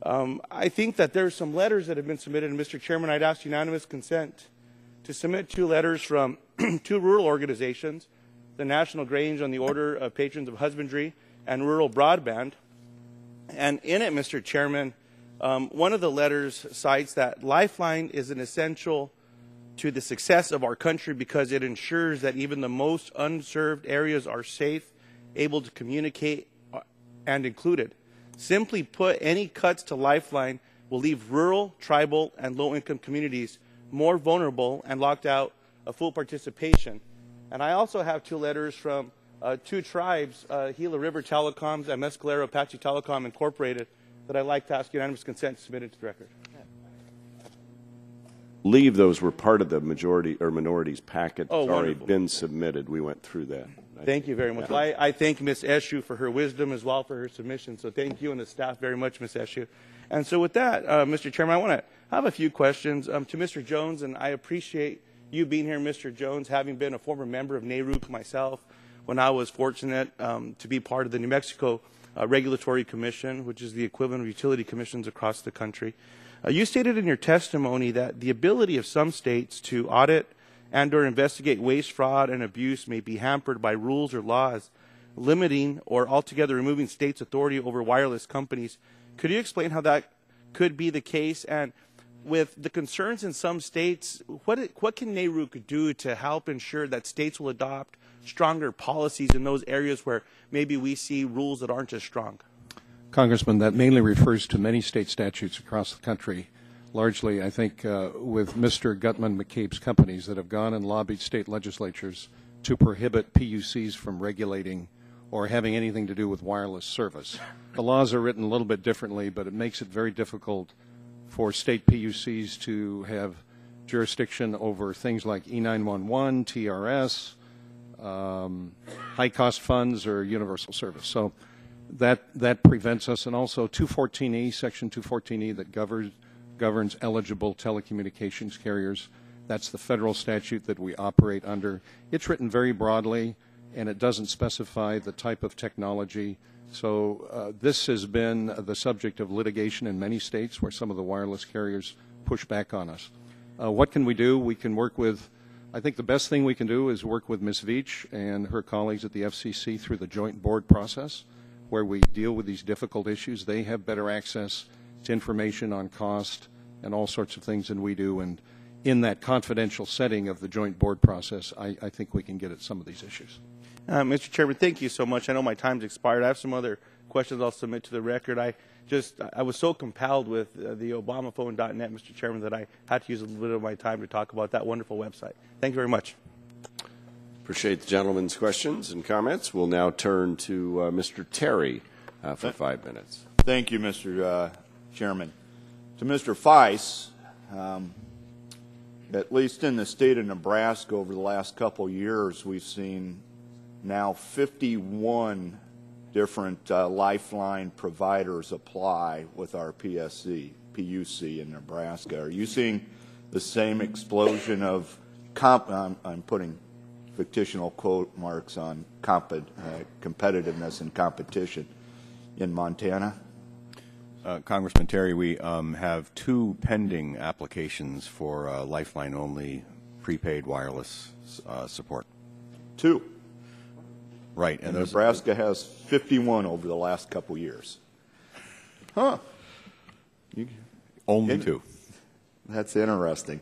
I think that there's some letters that have been submitted, and Mr. Chairman, I'd ask unanimous consent to submit 2 letters from 2 rural organizations, the National Grange on the Order of Patrons of Husbandry and Rural Broadband. And in it, Mr. Chairman, one of the letters cites that Lifeline is an essential to the success of our country because it ensures that even the most unserved areas are safe, able to communicate, and included. Simply put, any cuts to Lifeline will leave rural, tribal, and low-income communities more vulnerable and locked out of full participation. And I also have 2 letters from 2 tribes, Gila River Telecoms and Mescalero Apache Telecom Incorporated, that I'd like to ask unanimous consent to submit it to the record. Leave those were part of the majority or minorities packet. Oh, it's already wonderful. been submitted. We went through that. Thank you very much. Well, I thank Ms. Eshu for her wisdom as well for her submission. So thank you and the staff very much, Ms. Eshu. And so with that, Mr. Chairman, I want to have a few questions to Mr. Jones, and I appreciate you being here, Mr. Jones, having been a former member of NARUC myself when I was fortunate to be part of the New Mexico Regulatory Commission, which is the equivalent of utility commissions across the country. You stated in your testimony that the ability of some states to audit and or investigate waste, fraud, and abuse may be hampered by rules or laws limiting or altogether removing states' authority over wireless companies. Could you explain how that could be the case? And with the concerns in some states, what can NARUC do to help ensure that states will adopt stronger policies in those areas where maybe we see rules that aren't as strong? Congressman, that mainly refers to many state statutes across the country. Largely, I think, with Mr. Gutman-McCabe's companies that have gone and lobbied state legislatures to prohibit PUCs from regulating or having anything to do with wireless service. The laws are written a little bit differently, but it makes it very difficult for state PUCs to have jurisdiction over things like E911, TRS, high-cost funds, or universal service. So that prevents us. And also 214E, Section 214E, that governs eligible telecommunications carriers. That's the federal statute that we operate under. It's written very broadly, and it doesn't specify the type of technology. So this has been the subject of litigation in many states where some of the wireless carriers push back on us. What can we do? We can work with, I think the best thing we can do is work with Ms. Veach and her colleagues at the FCC through the joint board process, where we deal with these difficult issues. They have better access to information on cost and all sorts of things than we do. And in that confidential setting of the joint board process, I think we can get at some of these issues. Mr. Chairman, thank you so much. I know my time's expired. I have some other questions I'll submit to the record. I was so compelled with the Obamaphone.net, Mr. Chairman, that I had to use a little bit of my time to talk about that wonderful website. Thank you very much. Appreciate the gentleman's questions and comments. We'll now turn to Mr. Terry for 5 minutes. Thank you, Mr. Chairman. To Mr. Feiss, at least in the state of Nebraska over the last couple years, we've seen now 51 different Lifeline providers apply with our PUC in Nebraska. Are you seeing the same explosion of I'm putting fictional quote marks on competitiveness and competition in Montana? Congressman Terry, we have 2 pending applications for Lifeline-only prepaid wireless support. 2? Right. And Nebraska has 51 over the last couple years. Huh. Only 2. That's interesting.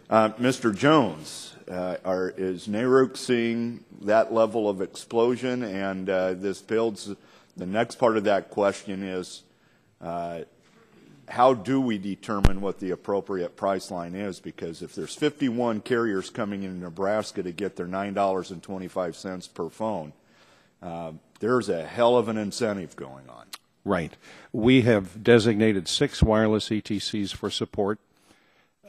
Mr. Jones, is NARUC seeing that level of explosion? And this builds, the next part of that question is, how do we determine what the appropriate price line is? Because if there's 51 carriers coming into Nebraska to get their $9.25 per phone, there's a hell of an incentive going on. Right. We have designated 6 wireless ETCs for support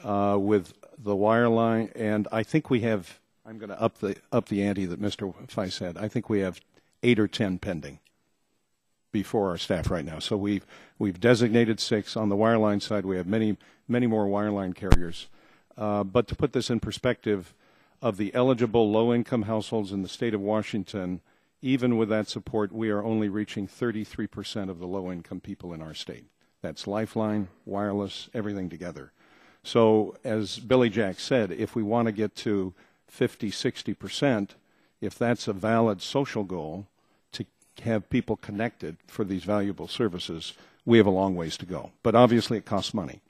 with the wireline, and I think we have, I'm going to up the ante that Mr. Feiss said, I think we have 8 or 10 pending before our staff right now. So we've designated 6. On the wireline side, we have many more wireline carriers. But to put this in perspective, of the eligible low-income households in the state of Washington, even with that support, we are only reaching 33% of the low-income people in our state. That's Lifeline, wireless, everything together. So as Billy Jack said, if we want to get to 50, 60%, if that's a valid social goal, have people connected for these valuable services, we have a long ways to go. But obviously it costs money.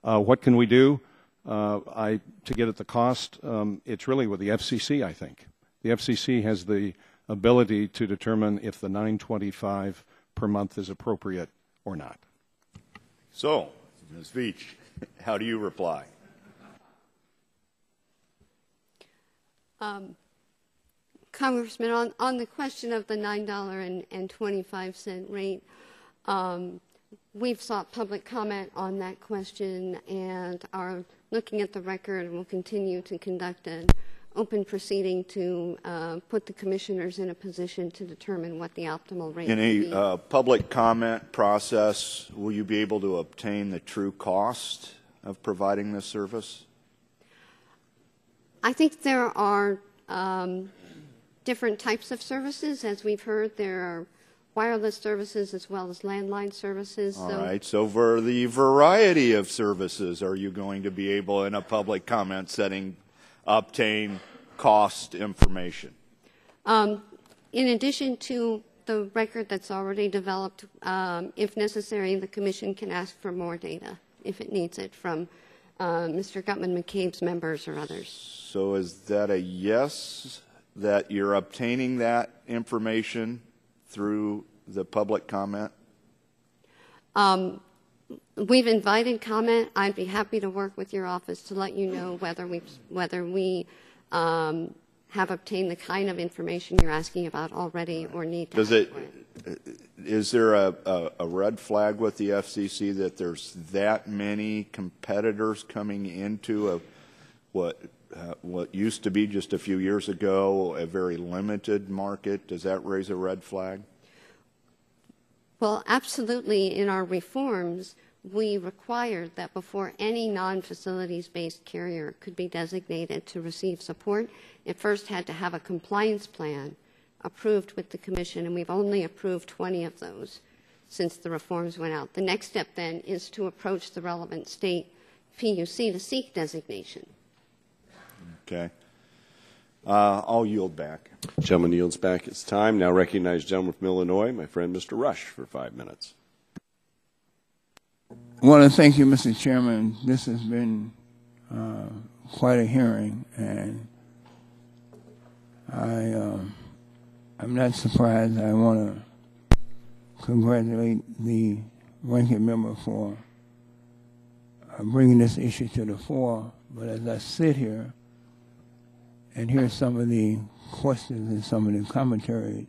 What can we do to get at the cost? It's really with the FCC, I think. The FCC has the ability to determine if the $9.25 per month is appropriate or not. So, Ms. Veach, how do you reply? Congressman, on the question of the $9.25 rate, we've sought public comment on that question and are looking at the record, and will continue to conduct an open proceeding to put the commissioners in a position to determine what the optimal rate in will be. In a public comment process, will you be able to obtain the true cost of providing this service? I think there are different types of services. As we've heard, there are wireless services as well as landline services. All right, so for the variety of services, are you going to be able, in a public comment setting, obtain cost information? In addition to the record that's already developed, if necessary, the Commission can ask for more data if it needs it from Mr. Gutman-McCabe's members or others. So is that a yes, that you're obtaining that information through the public comment? We've invited comment. I'd be happy to work with your office to let you know whether we have obtained the kind of information you're asking about already or need to. Is there a red flag with the FCC that there's that many competitors coming into what used to be just a few years ago a very limited market? Does that raise a red flag? Well, absolutely. In our reforms, we required that before any non-facilities-based carrier could be designated to receive support, it first had to have a compliance plan approved with the Commission, and we've only approved 20 of those since the reforms went out. The next step then is to approach the relevant state PUC to seek designation. Okay. I'll yield back. Gentleman yields back his time. Now recognize gentleman from Illinois, my friend Mr. Rush, for 5 minutes. I want to thank you, Mr. Chairman. This has been quite a hearing, and I'm not surprised. I want to congratulate the ranking member for bringing this issue to the fore. But as I sit here and hear some of the questions and some of the commentary,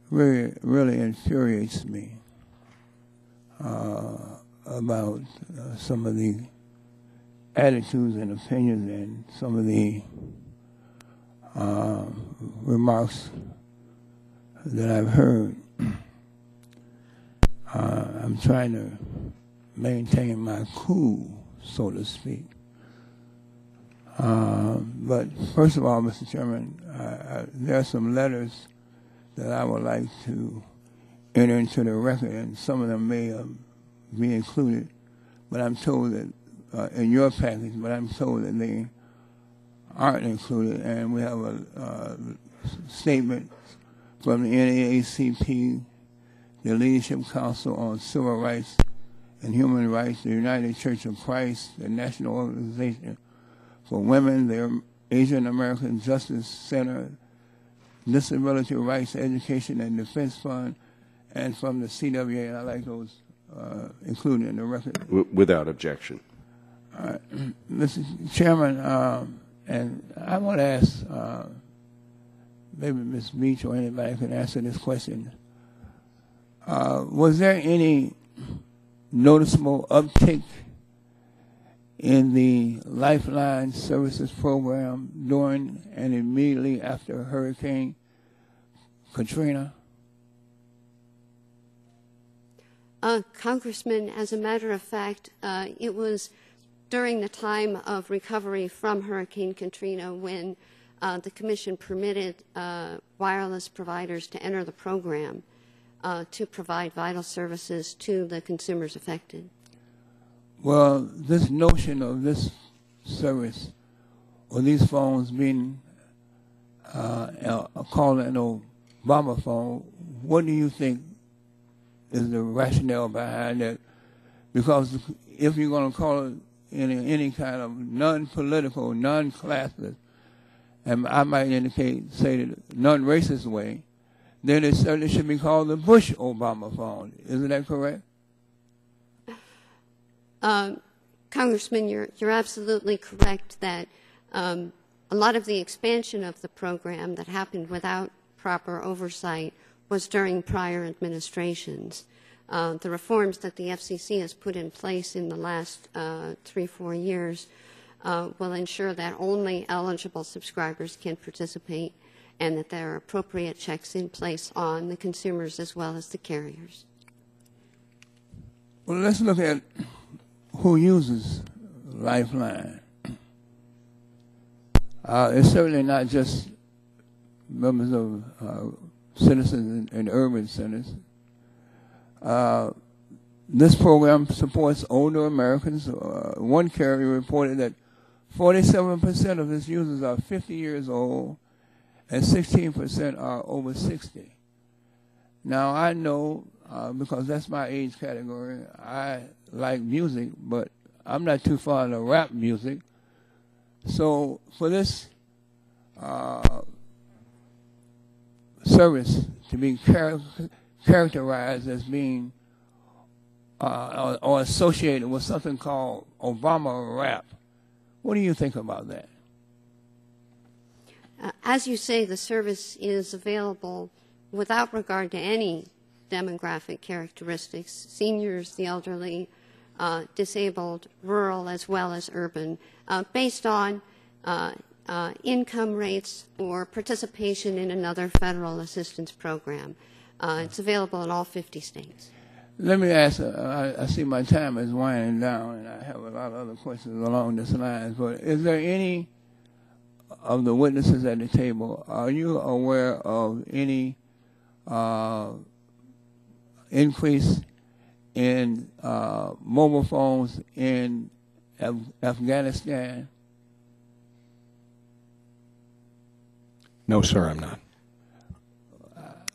really infuriates me about some of the attitudes and opinions and some of the remarks that I've heard. I'm trying to maintain my cool, so to speak. But first of all, Mr. Chairman, there are some letters that I would like to enter into the record, and some of them may be included, but I'm told that in your package, but I'm told that they aren't included, and we have a statement from the NAACP, the Leadership Council on Civil Rights and Human Rights, the United Church of Christ, the National Organization for Women, the Asian American Justice Center, Disability Rights Education and Defense Fund, and from the CWA, and I like those included in the record. Without objection. All right. Mr. Chairman, and I want to ask, maybe Ms. Beach or anybody can answer this question. Was there any noticeable uptick in the Lifeline Services Program during and immediately after Hurricane Katrina? Congressman, as a matter of fact, it was during the time of recovery from Hurricane Katrina when the Commission permitted wireless providers to enter the program to provide vital services to the consumers affected. Well, this notion of this service or these phones being called an Obama phone, what do you think is the rationale behind it? Because if you're going to call it in any kind of non-political, non-classless, and I might say that non-racist way, then it certainly should be called the Bush-Obama phone. Isn't that correct? Congressman, you're absolutely correct that a lot of the expansion of the program that happened without proper oversight was during prior administrations. The reforms that the FCC has put in place in the last 3-4 years will ensure that only eligible subscribers can participate and that there are appropriate checks in place on the consumers as well as the carriers. Well, let's look at who uses Lifeline. It's certainly not just members of citizens in urban centers. This program supports older Americans. One carrier reported that 47% of its users are 50 years old and 16% are over 60. Now, I know, because that's my age category, I like music, but I'm not too fond of rap music. So for this service to be characterized as being or associated with something called Obama rap, what do you think about that? As you say, the service is available without regard to any demographic characteristics, seniors, the elderly, disabled, rural as well as urban, based on income rates or participation in another federal assistance program. It's available in all 50 states. Let me ask, I see my time is winding down and I have a lot of other questions along this line, but is there any of the witnesses at the table, are you aware of any increase in mobile phones in Afghanistan? No, sir, I'm not.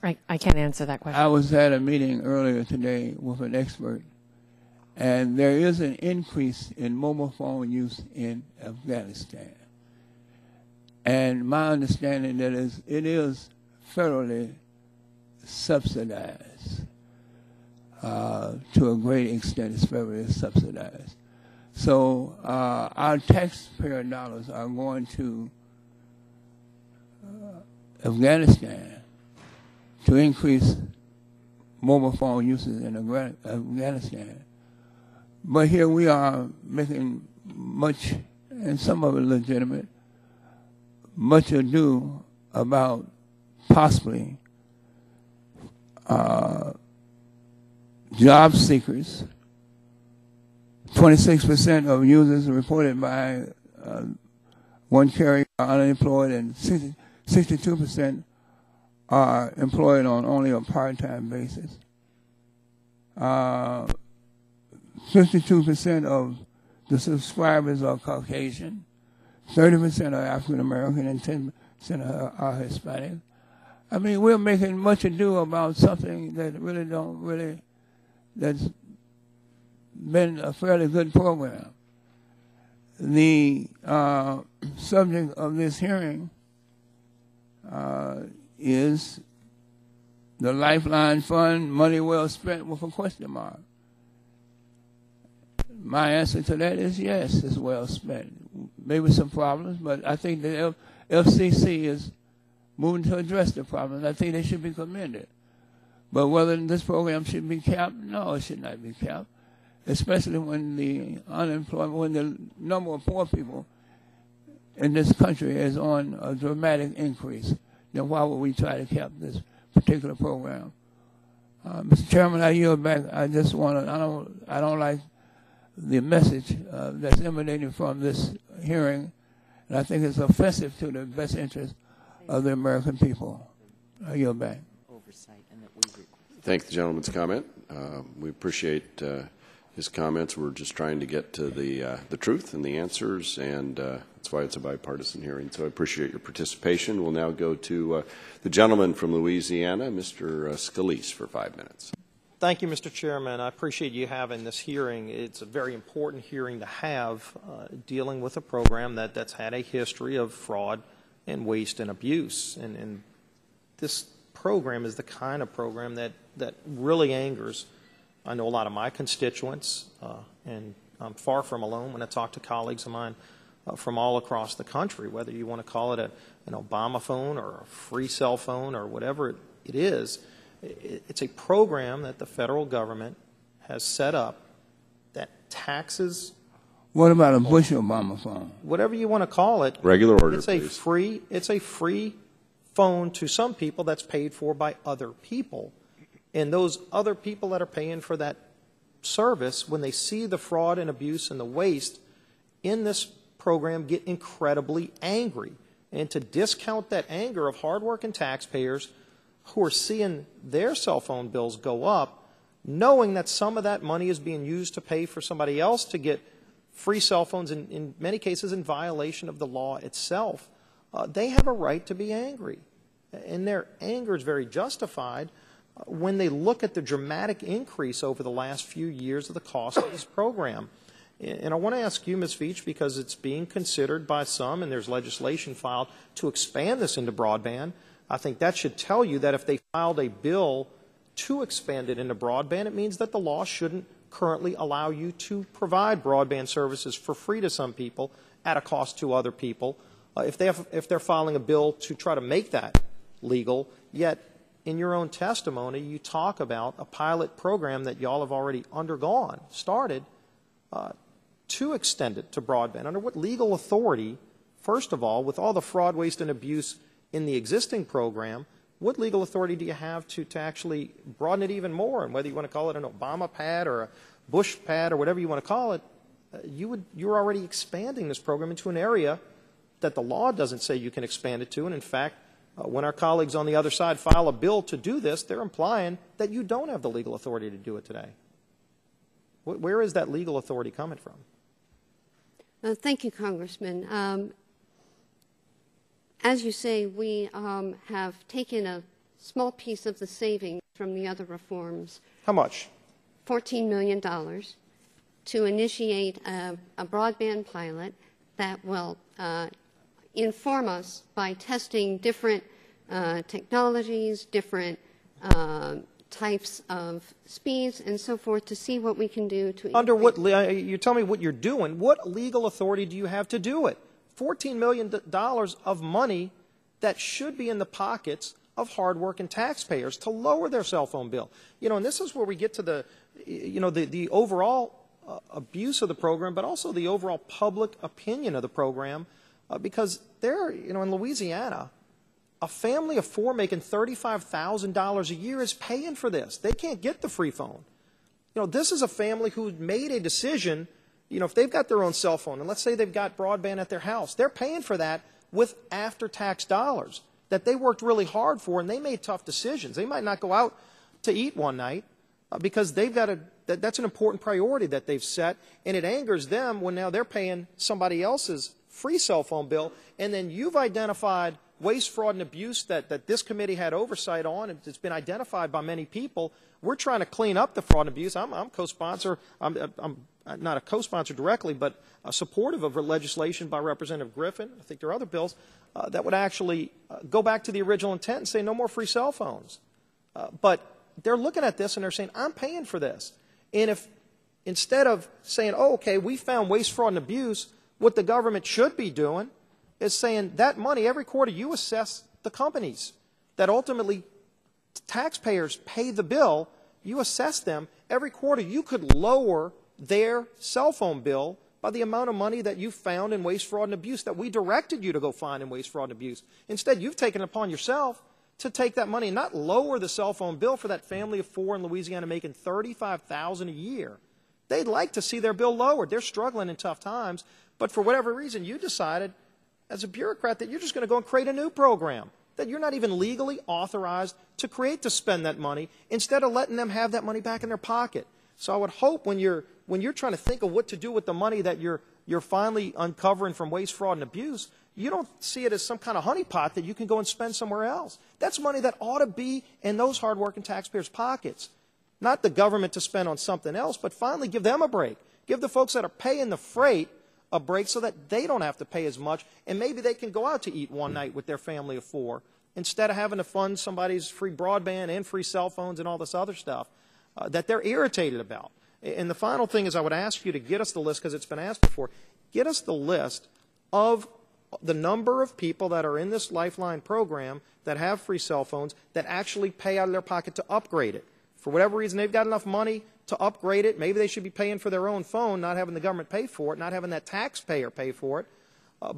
I can't answer that question. I was at a meeting earlier today with an expert, and there is an increase in mobile phone use in Afghanistan. And my understanding that it is federally subsidized. to a great extent, it's very subsidized. So our taxpayer dollars are going to Afghanistan to increase mobile phone usage in Afghanistan. But here we are making much, and some of it legitimate, much ado about possibly job seekers. 26% of users reported by one carrier are unemployed, and 62% are employed on only a part-time basis. 52% of the subscribers are Caucasian, 30% are African American, and 10% are Hispanic. I mean, we're making much ado about something that that's been a fairly good program. The subject of this hearing is the Lifeline Fund, money well spent, with a question mark. My answer to that is yes, it's well spent. Maybe some problems, but I think the FCC is moving to address the problems. I think they should be commended. But whether this program should be capped, no, it should not be capped, especially when the unemployment, when the number of poor people in this country is on a dramatic increase. Then why would we try to cap this particular program? Mr. Chairman, I yield back. I just want to, I don't like the message that's emanating from this hearing, and I think it's offensive to the best interest of the American people. I yield back. Thank the gentleman's comment. We appreciate his comments. We're just trying to get to the truth and the answers, and that's why it's a bipartisan hearing. So I appreciate your participation. We'll now go to the gentleman from Louisiana, Mr. Scalise, for 5 minutes. Thank you, Mr. Chairman. I appreciate you having this hearing. It's a very important hearing to have dealing with a program that's had a history of fraud and waste and abuse. And this program is the kind of program that really angers, I know, a lot of my constituents, and I'm far from alone when I talk to colleagues of mine from all across the country, whether you want to call it an Obama phone or a free cell phone or whatever it is. It's a program that the federal government has set up that taxes. What about a Bush Obama phone? Whatever you want to call it. Regular order, it's a free. It's a free phone to some people that's paid for by other people, and those other people that are paying for that service, when they see the fraud and abuse and the waste in this program, get incredibly angry. And to discount that anger of hardworking taxpayers who are seeing their cell phone bills go up, knowing that some of that money is being used to pay for somebody else to get free cell phones, in many cases in violation of the law itself, they have a right to be angry. And their anger is very justified when they look at the dramatic increase over the last few years of the cost of this program. And I want to ask you, Ms. Veach, because it's being considered by some, and there's legislation filed to expand this into broadband, I think that should tell you that if they filed a bill to expand it into broadband, it means that the law shouldn't currently allow you to provide broadband services for free to some people at a cost to other people. If they're filing a bill to try to make that legal, yet in your own testimony you talk about a pilot program that y'all have already started, to extend it to broadband. Under what legal authority, first of all, with all the fraud, waste, and abuse in the existing program, what legal authority do you have to actually broaden it even more? And whether you want to call it an Obama pad or a Bush pad or whatever you want to call it, you're already expanding this program into an area that the law doesn't say you can expand it to. And in fact, when our colleagues on the other side file a bill to do this, they're implying that you don't have the legal authority to do it today. Where is that legal authority coming from? Thank you, Congressman. As you say, we have taken a small piece of the savings from the other reforms. How much? $14 million to initiate a broadband pilot that will inform us by testing different technologies, different types of speeds and so forth to see what we can do to Under what, you tell me what you're doing. What legal authority do you have to do it? $14 million of money that should be in the pockets of hardworking taxpayers to lower their cell phone bill. And this is where we get to the overall abuse of the program, but also the overall public opinion of the program, because in Louisiana, a family of four making $35,000 a year is paying for this. They can't get the free phone. This is a family who made a decision. If they've got their own cell phone, and let's say they've got broadband at their house, they're paying for that with after-tax dollars that they worked really hard for, and they made tough decisions. They might not go out to eat one night because that's an important priority that they've set, and it angers them when now they're paying somebody else's free cell phone bill, and then you've identified waste, fraud, and abuse that this committee had oversight on, and it's been identified by many people. We're trying to clean up the fraud and abuse. I'm co-sponsor. I'm not a co-sponsor directly, but supportive of legislation by Representative Griffin. I think there are other bills that would actually go back to the original intent and say no more free cell phones. But they're looking at this and they're saying, I'm paying for this. And if instead of saying, oh, okay, we found waste, fraud, and abuse, what the government should be doing is saying that money, every quarter you assess the companies that ultimately taxpayers pay the bill, you assess them. Every quarter you could lower their cell phone bill by the amount of money that you found in waste, fraud, and abuse that we directed you to go find in waste, fraud, and abuse. Instead, you've taken it upon yourself to take that money and not lower the cell phone bill for that family of four in Louisiana making $35,000 a year. They'd like to see their bill lowered. They're struggling in tough times, but for whatever reason, you decided as a bureaucrat that you're just going to go and create a new program that you're not even legally authorized to create to spend that money, instead of letting them have that money back in their pocket. So I would hope when you're trying to think of what to do with the money that you're finally uncovering from waste, fraud, and abuse, you don't see it as some kind of honeypot that you can go and spend somewhere else. That's money that ought to be in those hardworking taxpayers' pockets, not the government to spend on something else, but finally give them a break. Give the folks that are paying the freight a break so that they don't have to pay as much, and maybe they can go out to eat one night with their family of four instead of having to fund somebody's free broadband and free cell phones and all this other stuff that they're irritated about. And the final thing is I would ask you to get us the list, because it's been asked before, get us the list of the number of people that are in this Lifeline program that have free cell phones that actually pay out of their pocket to upgrade it. For whatever reason, they've got enough money to upgrade it. Maybe they should be paying for their own phone, not having the government pay for it, not having that taxpayer pay for it.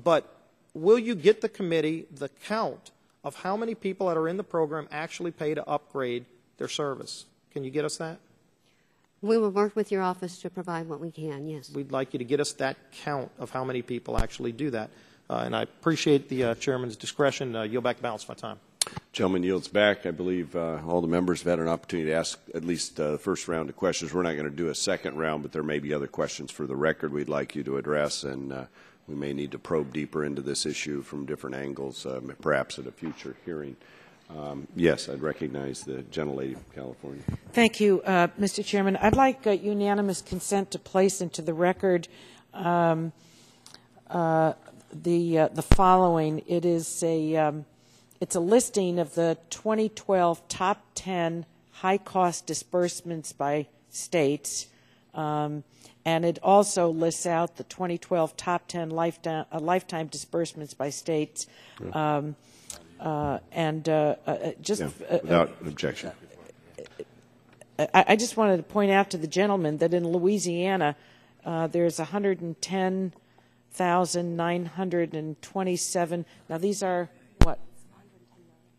But will you get the committee the count of how many people that are in the program actually pay to upgrade their service? Can you get us that? We will work with your office to provide what we can, yes. We'd like you to get us that count of how many people actually do that. And I appreciate the chairman's discretion. Yield back the balance of my time. Gentleman yields back. I believe all the members have had an opportunity to ask at least the first round of questions. We're not going to do a second round, but there may be other questions for the record we'd like you to address, and we may need to probe deeper into this issue from different angles, perhaps at a future hearing. Yes, I'd recognize the gentlelady from California. Thank you, Mr. Chairman. I'd like unanimous consent to place into the record the following. It is it's a listing of the 2012 top 10 high-cost disbursements by states, and it also lists out the 2012 top 10 lifetime disbursements by states. Without objection. I just wanted to point out to the gentleman that in Louisiana, there's 110,927. Now these are what?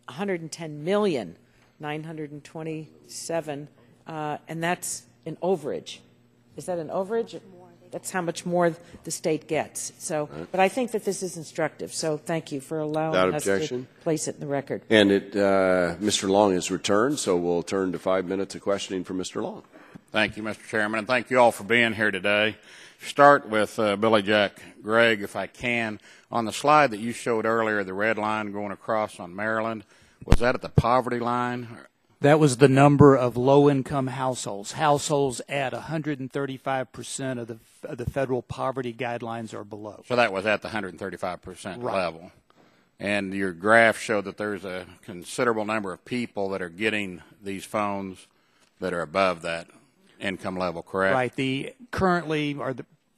110,927, and that's an overage. Is that an overage? That's how much more the state gets. So, but I think that this is instructive. So, thank you for allowing us to place it in the record. And Mr. Long has returned, so we'll turn to 5 minutes of questioning from Mr. Long. Thank you, Mr. Chairman, and thank you all for being here today. Start with Billy Jack Gregg, if I can. On the slide that you showed earlier, the red line going across on Maryland, was that at the poverty line? That was the number of low-income households. Households at 135% of the federal poverty guidelines or below. So that was at the 135% level. And your graph showed that there's a considerable number of people that are getting these phones that are above that income level, correct? Right.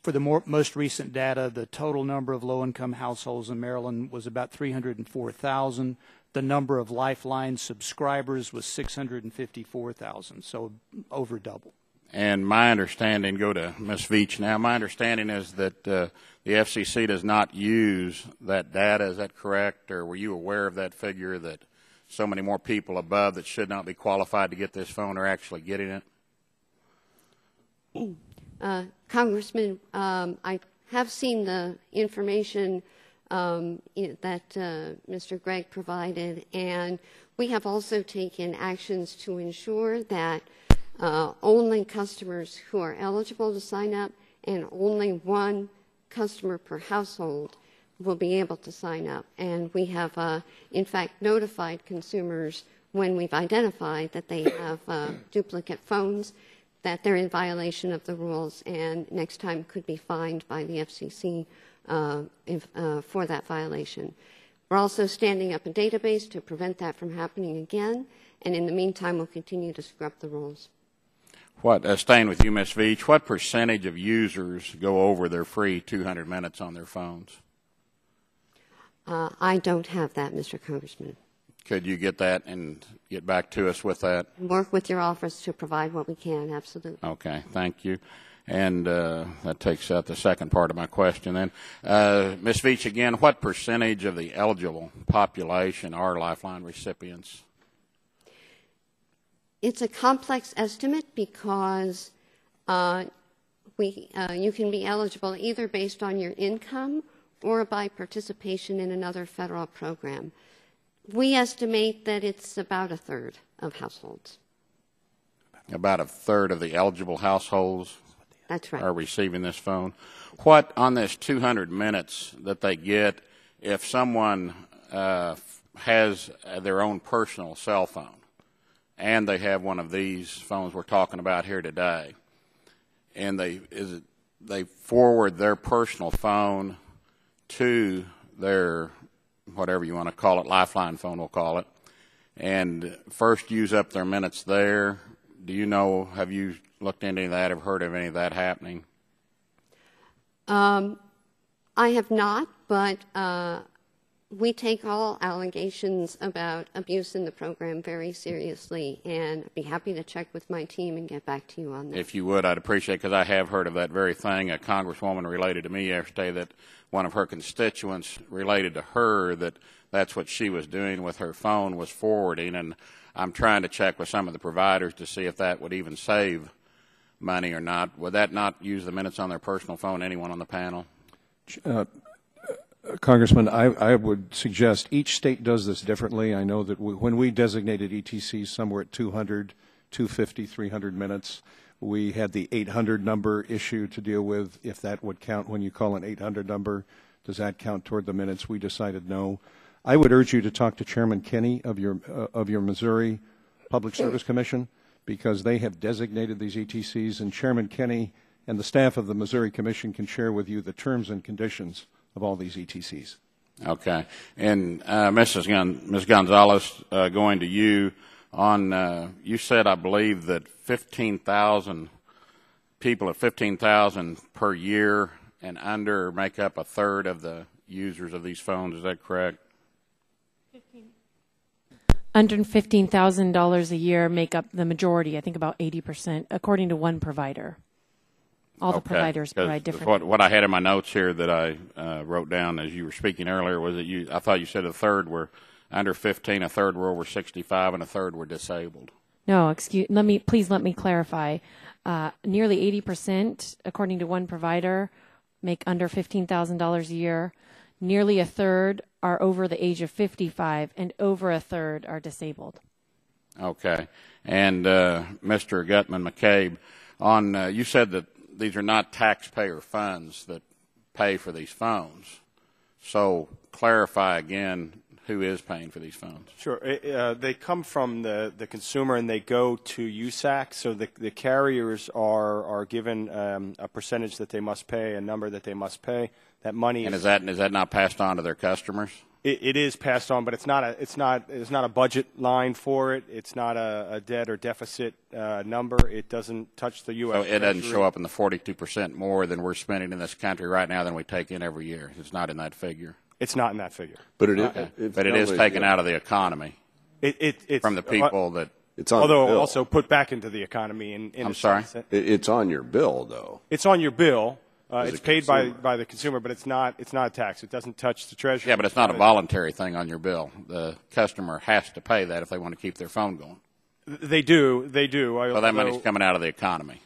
For the most recent data, the total number of low-income households in Maryland was about 304,000. The number of Lifeline subscribers was 654,000, so over double. And my understanding, go to Ms. Veach now, my understanding is that the FCC does not use that data. Is that correct? Or were you aware of that figure that so many more people above that should not be qualified to get this phone are actually getting it? Congressman, I have seen the information that Mr. Gregg provided, and we have also taken actions to ensure that only customers who are eligible to sign up and only one customer per household will be able to sign up. And we have, in fact, notified consumers when we've identified that they have duplicate phones, that they're in violation of the rules and next time could be fined by the FCC for that violation. We're also standing up a database to prevent that from happening again, and in the meantime, we'll continue to scrub the rules. Staying with you, Ms. Veach, what percentage of users go over their free 200 minutes on their phones? I don't have that, Mr. Congressman. Could you get that and get back to us with that? Work with your office to provide what we can, absolutely. Okay, thank you. And that takes out the second part of my question then. Ms. Veach, again, what percentage of the eligible population are Lifeline recipients? It's a complex estimate because you can be eligible either based on your income or by participation in another federal program. We estimate that it's about a third of households. About a third of the eligible households That's right. are receiving this phone. What, on this 200 minutes that they get, if someone has their own personal cell phone and they have one of these phones we're talking about here today, and they forward their personal phone to their, whatever you want to call it, Lifeline phone we'll call it, and first use up their minutes there. Do you know, have you looked into any of that or heard of any of that happening? I have not, but we take all allegations about abuse in the program very seriously, and I'd be happy to check with my team and get back to you on that. If you would, I'd appreciate it, because I have heard of that very thing. A congresswoman related to me yesterday that one of her constituents related to her that that's what she was doing with her phone, was forwarding, and I'm trying to check with some of the providers to see if that would even save money or not. Would that not use the minutes on their personal phone, anyone on the panel? Congressman, I would suggest each state does this differently. I know that when we designated ETCs, some were at 200, 250, 300 minutes. We had the 800 number issue to deal with, if that would count when you call an 800 number. Does that count toward the minutes? We decided no. I would urge you to talk to Chairman Kenney of your Missouri Public Service Commission, because they have designated these ETCs, and Chairman Kenney and the staff of the Missouri Commission can share with you the terms and conditions of all these ETCs. Okay. And Ms. Gonzalez, going to you on, you said, I believe, that 15,000 people at 15,000 per year and under make up a third of the users of these phones. Is that correct? Under $15,000 a year make up the majority, I think about 80%, according to one provider. All the providers provide different. What I had in my notes here that I wrote down as you were speaking earlier was that I thought you said a third were under 15, a third were over 65, and a third were disabled. No, please let me clarify. Nearly 80%, according to one provider, make under $15,000 a year. Nearly a third are over the age of 55, and over a third are disabled. Okay. And Mr. Gutman-McCabe, you said that these are not taxpayer funds that pay for these phones. So clarify again who is paying for these phones? Sure. They come from the consumer and they go to USAC. So the carriers are given a percentage that they must pay, a number that they must pay. That money is that not passed on to their customers? It is passed on, but it's not a budget line for it. It's not a debt or deficit number. It doesn't touch the U.S. So it doesn't Treasury. show up in the 42% more than we're spending in this country right now than we take in every year. It's not in that figure. It's not in that figure. But it is. Okay. But it is taken out of the economy. It's from the people that. It's on although the bill. also put back into the economy. I'm sorry. It's on your bill, though. It's on your bill. It's paid consumer. by the consumer, but it's not a tax. It doesn't touch the Treasury. Yeah, but it's not a voluntary thing on your bill. The customer has to pay that if they want to keep their phone going. They do. So that money's coming out of the economy.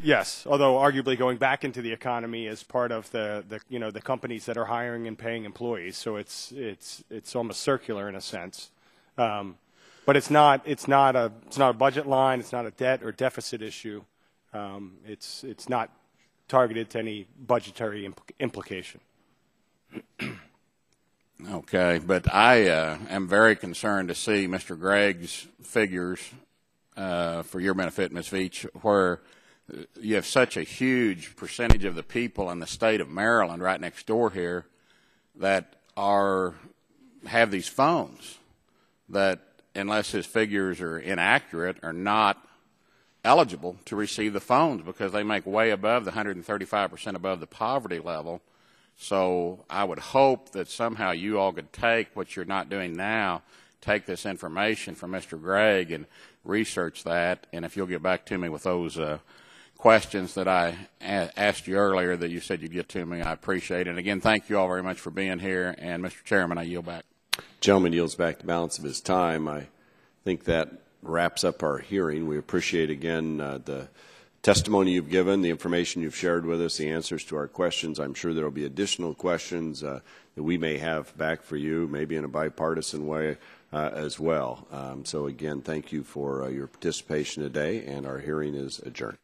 Yes, although arguably going back into the economy as part of the companies that are hiring and paying employees. So it's almost circular in a sense. But it's not a budget line. It's not a debt or deficit issue. It's not targeted to any budgetary implication. Okay, but I am very concerned to see Mr. Gregg's figures for your benefit, Ms. Veach, where you have such a huge percentage of the people in the state of Maryland right next door here that have these phones that, unless his figures are inaccurate, are not eligible to receive the phones because they make way above the 135% above the poverty level. So I would hope that somehow you all could take what you're not doing now, take this information from Mr. Gregg and research that, and if you'll get back to me with those questions that I asked you earlier that you said you'd get to me, I appreciate it. And again, thank you all very much for being here, and Mr. Chairman, I yield back. Gentleman yields back the balance of his time. I think that wraps up our hearing. We appreciate, again, the testimony you've given, the information you've shared with us, the answers to our questions. I'm sure there will be additional questions that we may have back for you, maybe in a bipartisan way as well. So, again, thank you for your participation today, and our hearing is adjourned.